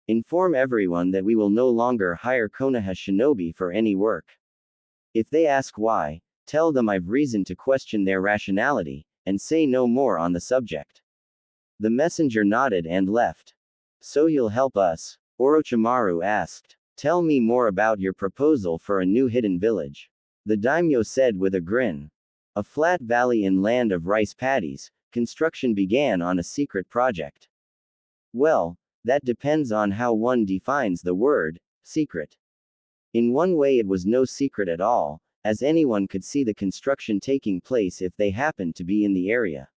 Inform everyone that we will no longer hire Konoha shinobi for any work. If they ask why, tell them I've reason to question their rationality, and say no more on the subject. The messenger nodded and left. So you'll help us? Orochimaru asked. Tell me more about your proposal for a new hidden village. The daimyo said with a grin. A flat valley in land of rice paddies, construction began on a secret project. Well, that depends on how one defines the word secret. In one way it was no secret at all, as anyone could see the construction taking place if they happened to be in the area.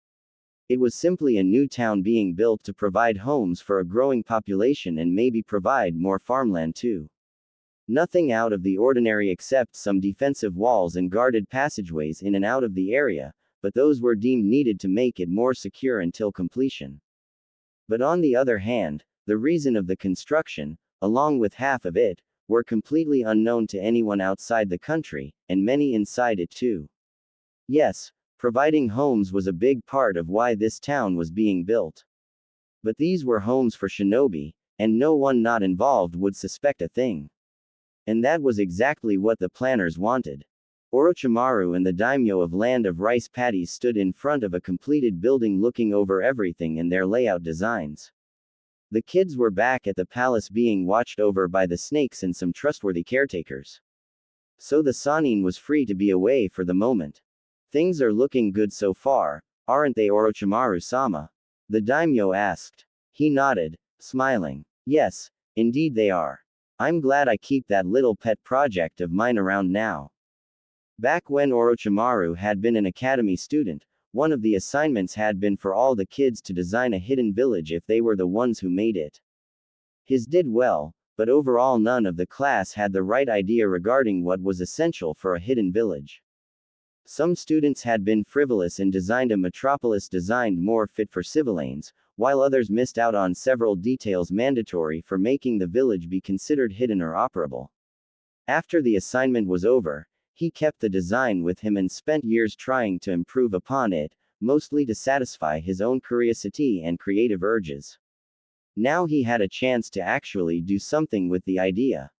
It was simply a new town being built to provide homes for a growing population and maybe provide more farmland too. Nothing out of the ordinary except some defensive walls and guarded passageways in and out of the area, but those were deemed needed to make it more secure until completion. But on the other hand, The reason of the construction, along with half of it, were completely unknown to anyone outside the country, and many inside it too. Yes, providing homes was a big part of why this town was being built. But these were homes for shinobi, and no one not involved would suspect a thing. And that was exactly what the planners wanted. Orochimaru and the daimyo of Land of Rice Paddies stood in front of a completed building looking over everything and their layout designs. The kids were back at the palace being watched over by the snakes and some trustworthy caretakers. So the Sannin was free to be away for the moment. Things are looking good so far, aren't they, Orochimaru-sama? The daimyo asked. He nodded, smiling. Yes, indeed they are. I'm glad I keep that little pet project of mine around now. Back when Orochimaru had been an academy student, one of the assignments had been for all the kids to design a hidden village if they were the ones who made it. His did well, but overall none of the class had the right idea regarding what was essential for a hidden village. Some students had been frivolous and designed a metropolis designed more fit for civilians, while others missed out on several details mandatory for making the village be considered hidden or operable. After the assignment was over, he kept the design with him and spent years trying to improve upon it, mostly to satisfy his own curiosity and creative urges. Now he had a chance to actually do something with the idea.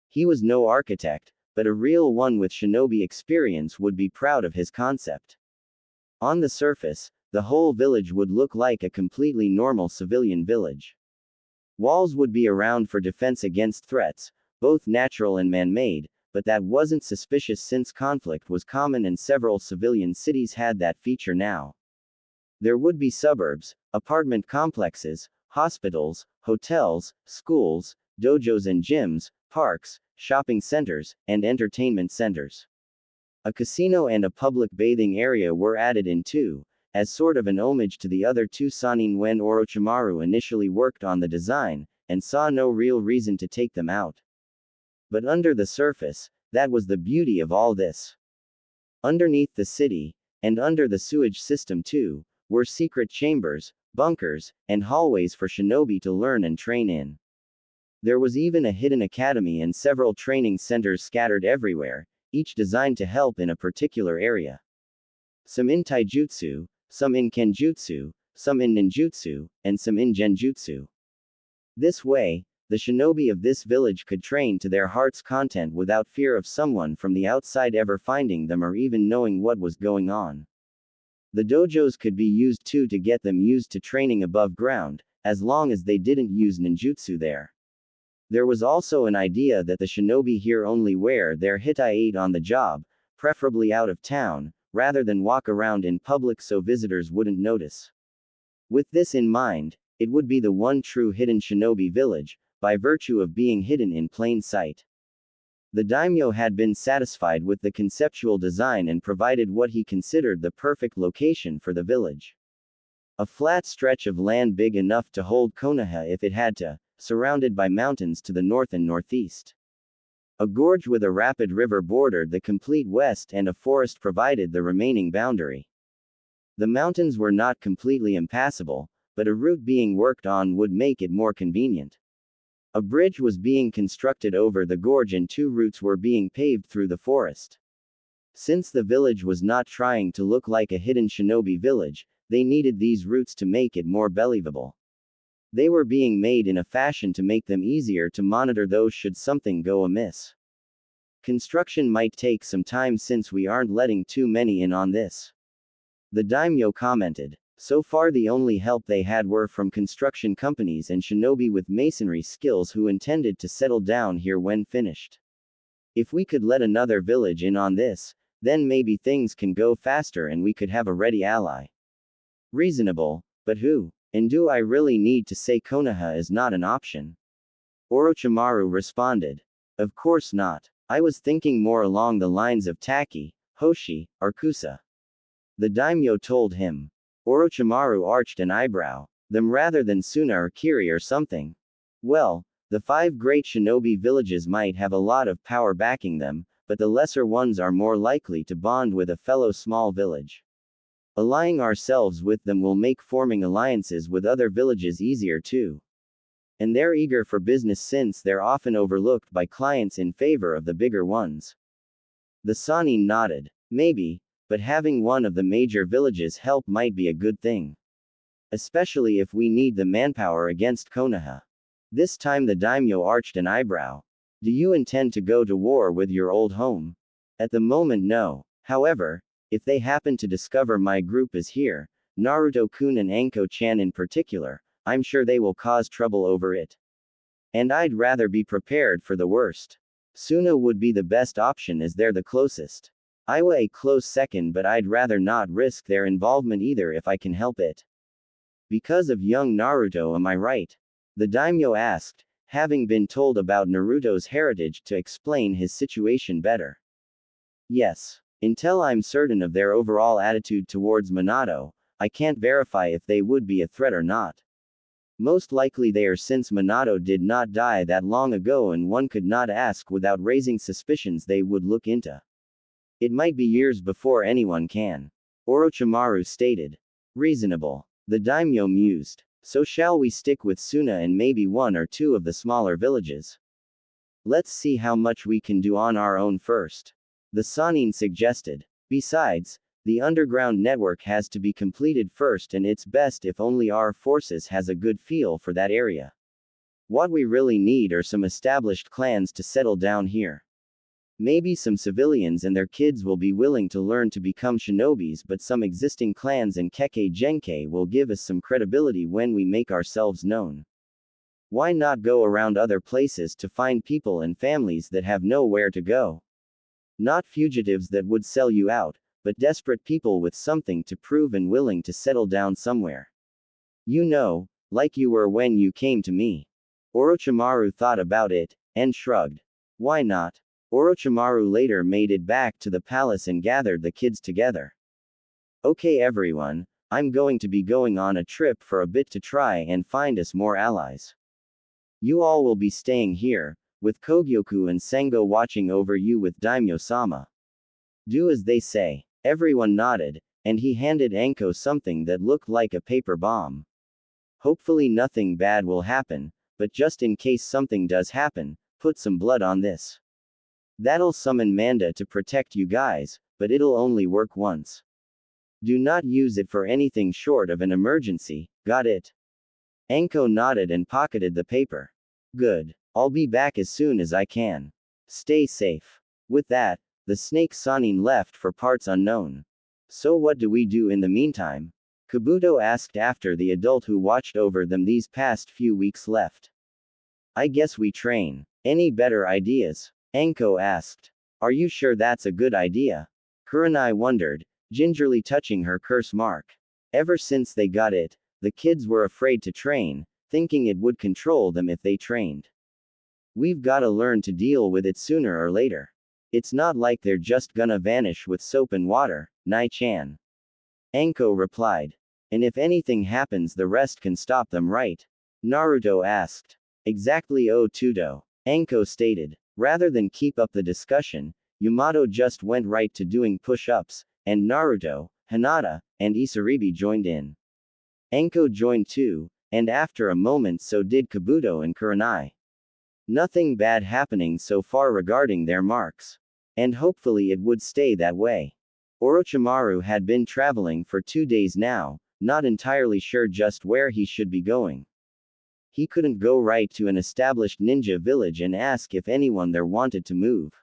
He was no architect, but a real one with shinobi experience would be proud of his concept. On the surface, the whole village would look like a completely normal civilian village. Walls would be around for defense against threats, both natural and man-made, but that wasn't suspicious since conflict was common and several civilian cities had that feature now. There would be suburbs, apartment complexes, hospitals, hotels, schools, dojos and gyms, parks, shopping centers, and entertainment centers. A casino and a public bathing area were added in too, as sort of an homage to the other two Sannin when Orochimaru initially worked on the design, and saw no real reason to take them out. But under the surface, that was the beauty of all this. Underneath the city, and under the sewage system too, were secret chambers, bunkers, and hallways for shinobi to learn and train in. There was even a hidden academy and several training centers scattered everywhere, each designed to help in a particular area. Some in taijutsu, some in kenjutsu, some in ninjutsu, and some in genjutsu. This way, the shinobi of this village could train to their heart's content without fear of someone from the outside ever finding them or even knowing what was going on. The dojos could be used too to get them used to training above ground, as long as they didn't use ninjutsu there. There was also an idea that the shinobi here only wear their hitai on the job, preferably out of town, rather than walk around in public so visitors wouldn't notice. With this in mind, it would be the one true hidden shinobi village, by virtue of being hidden in plain sight. The daimyo had been satisfied with the conceptual design and provided what he considered the perfect location for the village. A flat stretch of land big enough to hold Konoha if it had to, surrounded by mountains to the north and northeast. A gorge with a rapid river bordered the complete west and a forest provided the remaining boundary. The mountains were not completely impassable, but a route being worked on would make it more convenient. A bridge was being constructed over the gorge and two routes were being paved through the forest. Since the village was not trying to look like a hidden shinobi village, they needed these routes to make it more believable. They were being made in a fashion to make them easier to monitor those should something go amiss. Construction might take some time since we aren't letting too many in on this. The daimyo commented. So far the only help they had were from construction companies and shinobi with masonry skills who intended to settle down here when finished. If we could let another village in on this, then maybe things can go faster and we could have a ready ally. Reasonable, but who? And do I really need to say Konoha is not an option? Orochimaru responded. Of course not. I was thinking more along the lines of Taki, Hoshi, or Kusa. The daimyo told him. Orochimaru arched an eyebrow. Them rather than Suna or Kiri or something. Well, the 5 great shinobi villages might have a lot of power backing them, but the lesser ones are more likely to bond with a fellow small village. Allying ourselves with them will make forming alliances with other villages easier too. And they're eager for business since they're often overlooked by clients in favor of the bigger ones. The Sanin nodded. Maybe, but having one of the major villages help might be a good thing. Especially if we need the manpower against Konoha. This time the daimyo arched an eyebrow. Do you intend to go to war with your old home? At the moment, no. However, if they happen to discover my group is here, Naruto-kun and Anko-chan in particular, I'm sure they will cause trouble over it. And I'd rather be prepared for the worst. Suna would be the best option as they're the closest. Iwa a close second, but I'd rather not risk their involvement either if I can help it. Because of young Naruto, am I right? The daimyo asked, having been told about Naruto's heritage to explain his situation better. Yes. Until I'm certain of their overall attitude towards Minato, I can't verify if they would be a threat or not. Most likely they are, since Minato did not die that long ago and one could not ask without raising suspicions they would look into. It might be years before anyone can. Orochimaru stated. Reasonable. The daimyo mused. So shall we stick with Suna and maybe one or two of the smaller villages? Let's see how much we can do on our own first. The Sanin suggested. Besides, the underground network has to be completed first, and it's best if only our forces has a good feel for that area. What we really need are some established clans to settle down here. Maybe some civilians and their kids will be willing to learn to become shinobis, but some existing clans and Kekkei Genkai will give us some credibility when we make ourselves known. Why not go around other places to find people and families that have nowhere to go? Not fugitives that would sell you out, but desperate people with something to prove and willing to settle down somewhere. You know, like you were when you came to me. Orochimaru thought about it, and shrugged. Why not? Orochimaru later made it back to the palace and gathered the kids together. Okay everyone, I'm going to be going on a trip for a bit to try and find us more allies. You all will be staying here, with Kogyoku and Sengo watching over you with Daimyo-sama. Do as they say. Everyone nodded, and he handed Anko something that looked like a paper bomb. Hopefully nothing bad will happen, but just in case something does happen, put some blood on this. That'll summon Manda to protect you guys, but it'll only work once. Do not use it for anything short of an emergency, got it? Anko nodded and pocketed the paper. Good. I'll be back as soon as I can. Stay safe. With that, the snake Sanin left for parts unknown. So what do we do in the meantime? Kabuto asked after the adult who watched over them these past few weeks left. I guess we train. Any better ideas? Anko asked. Are you sure that's a good idea? Kurenai wondered, gingerly touching her curse mark. Ever since they got it, the kids were afraid to train, thinking it would control them if they trained. We've gotta learn to deal with it sooner or later. It's not like they're just gonna vanish with soap and water, Nai-chan. Anko replied. And if anything happens, the rest can stop them, right? Naruto asked. Exactly, Tudo. Anko stated. Rather than keep up the discussion, Yamato just went right to doing push-ups, and Naruto, Hinata, and Isaribi joined in. Anko joined too, and after a moment so did Kabuto and Kurenai. Nothing bad happening so far regarding their marks. And hopefully it would stay that way. Orochimaru had been traveling for 2 days now, not entirely sure just where he should be going. He couldn't go right to an established ninja village and ask if anyone there wanted to move.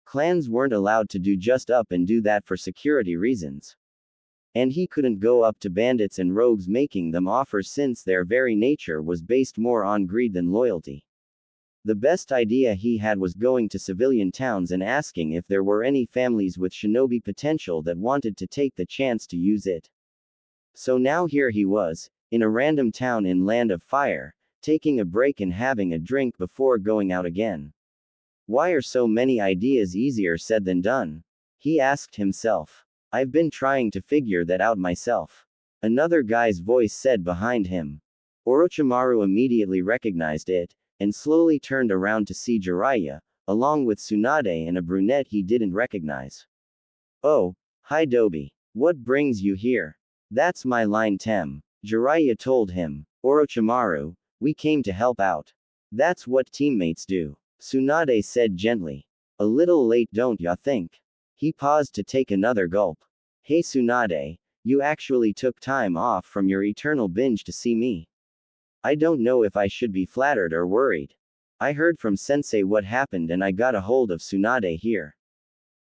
Clans weren't allowed to do just up and do that for security reasons. And he couldn't go up to bandits and rogues making them offers since their very nature was based more on greed than loyalty. The best idea he had was going to civilian towns and asking if there were any families with shinobi potential that wanted to take the chance to use it. So now here he was, in a random town in Land of Fire, taking a break and having a drink before going out again. Why are so many ideas easier said than done? He asked himself. I've been trying to figure that out myself. Another guy's voice said behind him. Orochimaru immediately recognized it, and slowly turned around to see Jiraiya, along with Tsunade and a brunette he didn't recognize. Oh, hi Dobi. What brings you here? That's my line Tem. Jiraiya told him. Orochimaru, We came to help out. That's what teammates do. Tsunade said gently. A little late, don't ya think? He paused to take another gulp. Hey Tsunade, you actually took time off from your eternal binge to see me. I don't know if I should be flattered or worried. I heard from Sensei what happened and I got a hold of Tsunade here.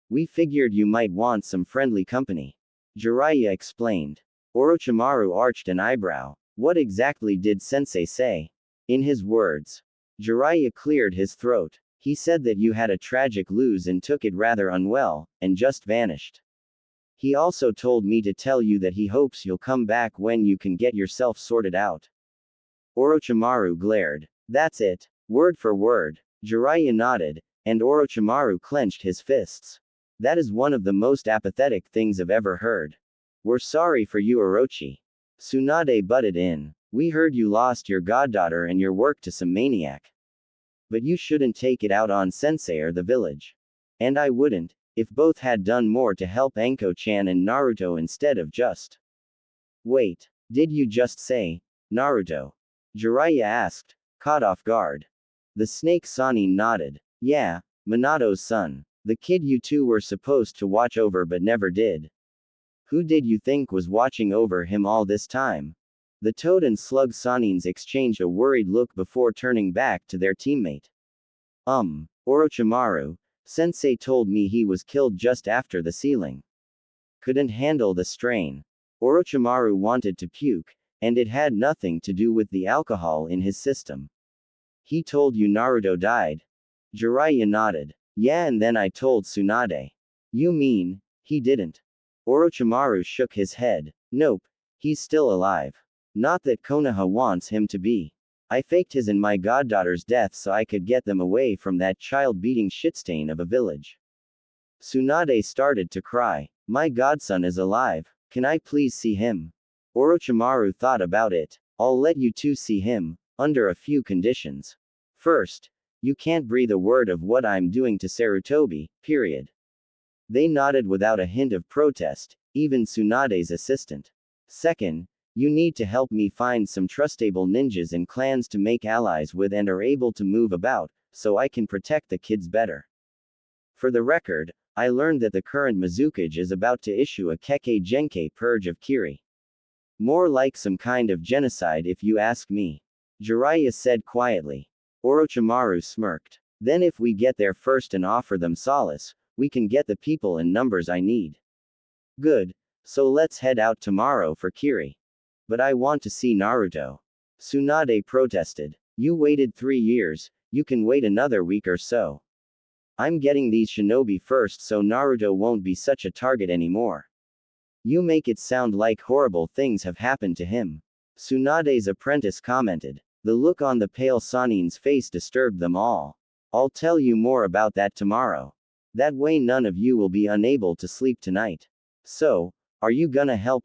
We figured you might want some friendly company. Jiraiya explained. Orochimaru arched an eyebrow. What exactly did Sensei say? In his words. Jiraiya cleared his throat. He said that you had a tragic lose and took it rather unwell, and just vanished. He also told me to tell you that he hopes you'll come back when you can get yourself sorted out. Orochimaru glared. That's it. Word for word. Jiraiya nodded, and Orochimaru clenched his fists. That is one of the most apathetic things I've ever heard. We're sorry for you, Orochi. Tsunade butted in. We heard you lost your goddaughter and your work to some maniac. But you shouldn't take it out on Sensei or the village. And I wouldn't, if both had done more to help Anko-chan and Naruto instead of just. Wait, did you just say, Naruto? Jiraiya asked, caught off guard. The snake Sanin nodded. Yeah, Minato's son. The kid you two were supposed to watch over but never did. Who did you think was watching over him all this time? The toad and slug Sanins exchanged a worried look before turning back to their teammate. Orochimaru, Sensei told me he was killed just after the sealing. Couldn't handle the strain. Orochimaru wanted to puke, and it had nothing to do with the alcohol in his system. He told you Naruto died? Jiraiya nodded. Yeah, and then I told Tsunade. You mean, he didn't? Orochimaru shook his head. Nope, he's still alive. Not that Konoha wants him to be. I faked his and my goddaughter's death so I could get them away from that child-beating shitstain of a village. Tsunade started to cry. My godson is alive. Can I please see him? Orochimaru thought about it. I'll let you two see him, under a few conditions. First, you can't breathe a word of what I'm doing to Sarutobi, period. They nodded without a hint of protest, even Tsunade's assistant. Second, you need to help me find some trustable ninjas and clans to make allies with and are able to move about, so I can protect the kids better. For the record, I learned that the current Mizukage is about to issue a Kekkei Genkei purge of Kiri. More like some kind of genocide if you ask me. Jiraiya said quietly. Orochimaru smirked. Then if we get there first and offer them solace, we can get the people and numbers I need. Good, so let's head out tomorrow for Kiri. But I want to see Naruto. Tsunade protested. You waited 3 years, you can wait another week or so. I'm getting these shinobi first so Naruto won't be such a target anymore. You make it sound like horrible things have happened to him. Tsunade's apprentice commented. The look on the pale Sanin's face disturbed them all. I'll tell you more about that tomorrow. That way none of you will be unable to sleep tonight. So, are you gonna help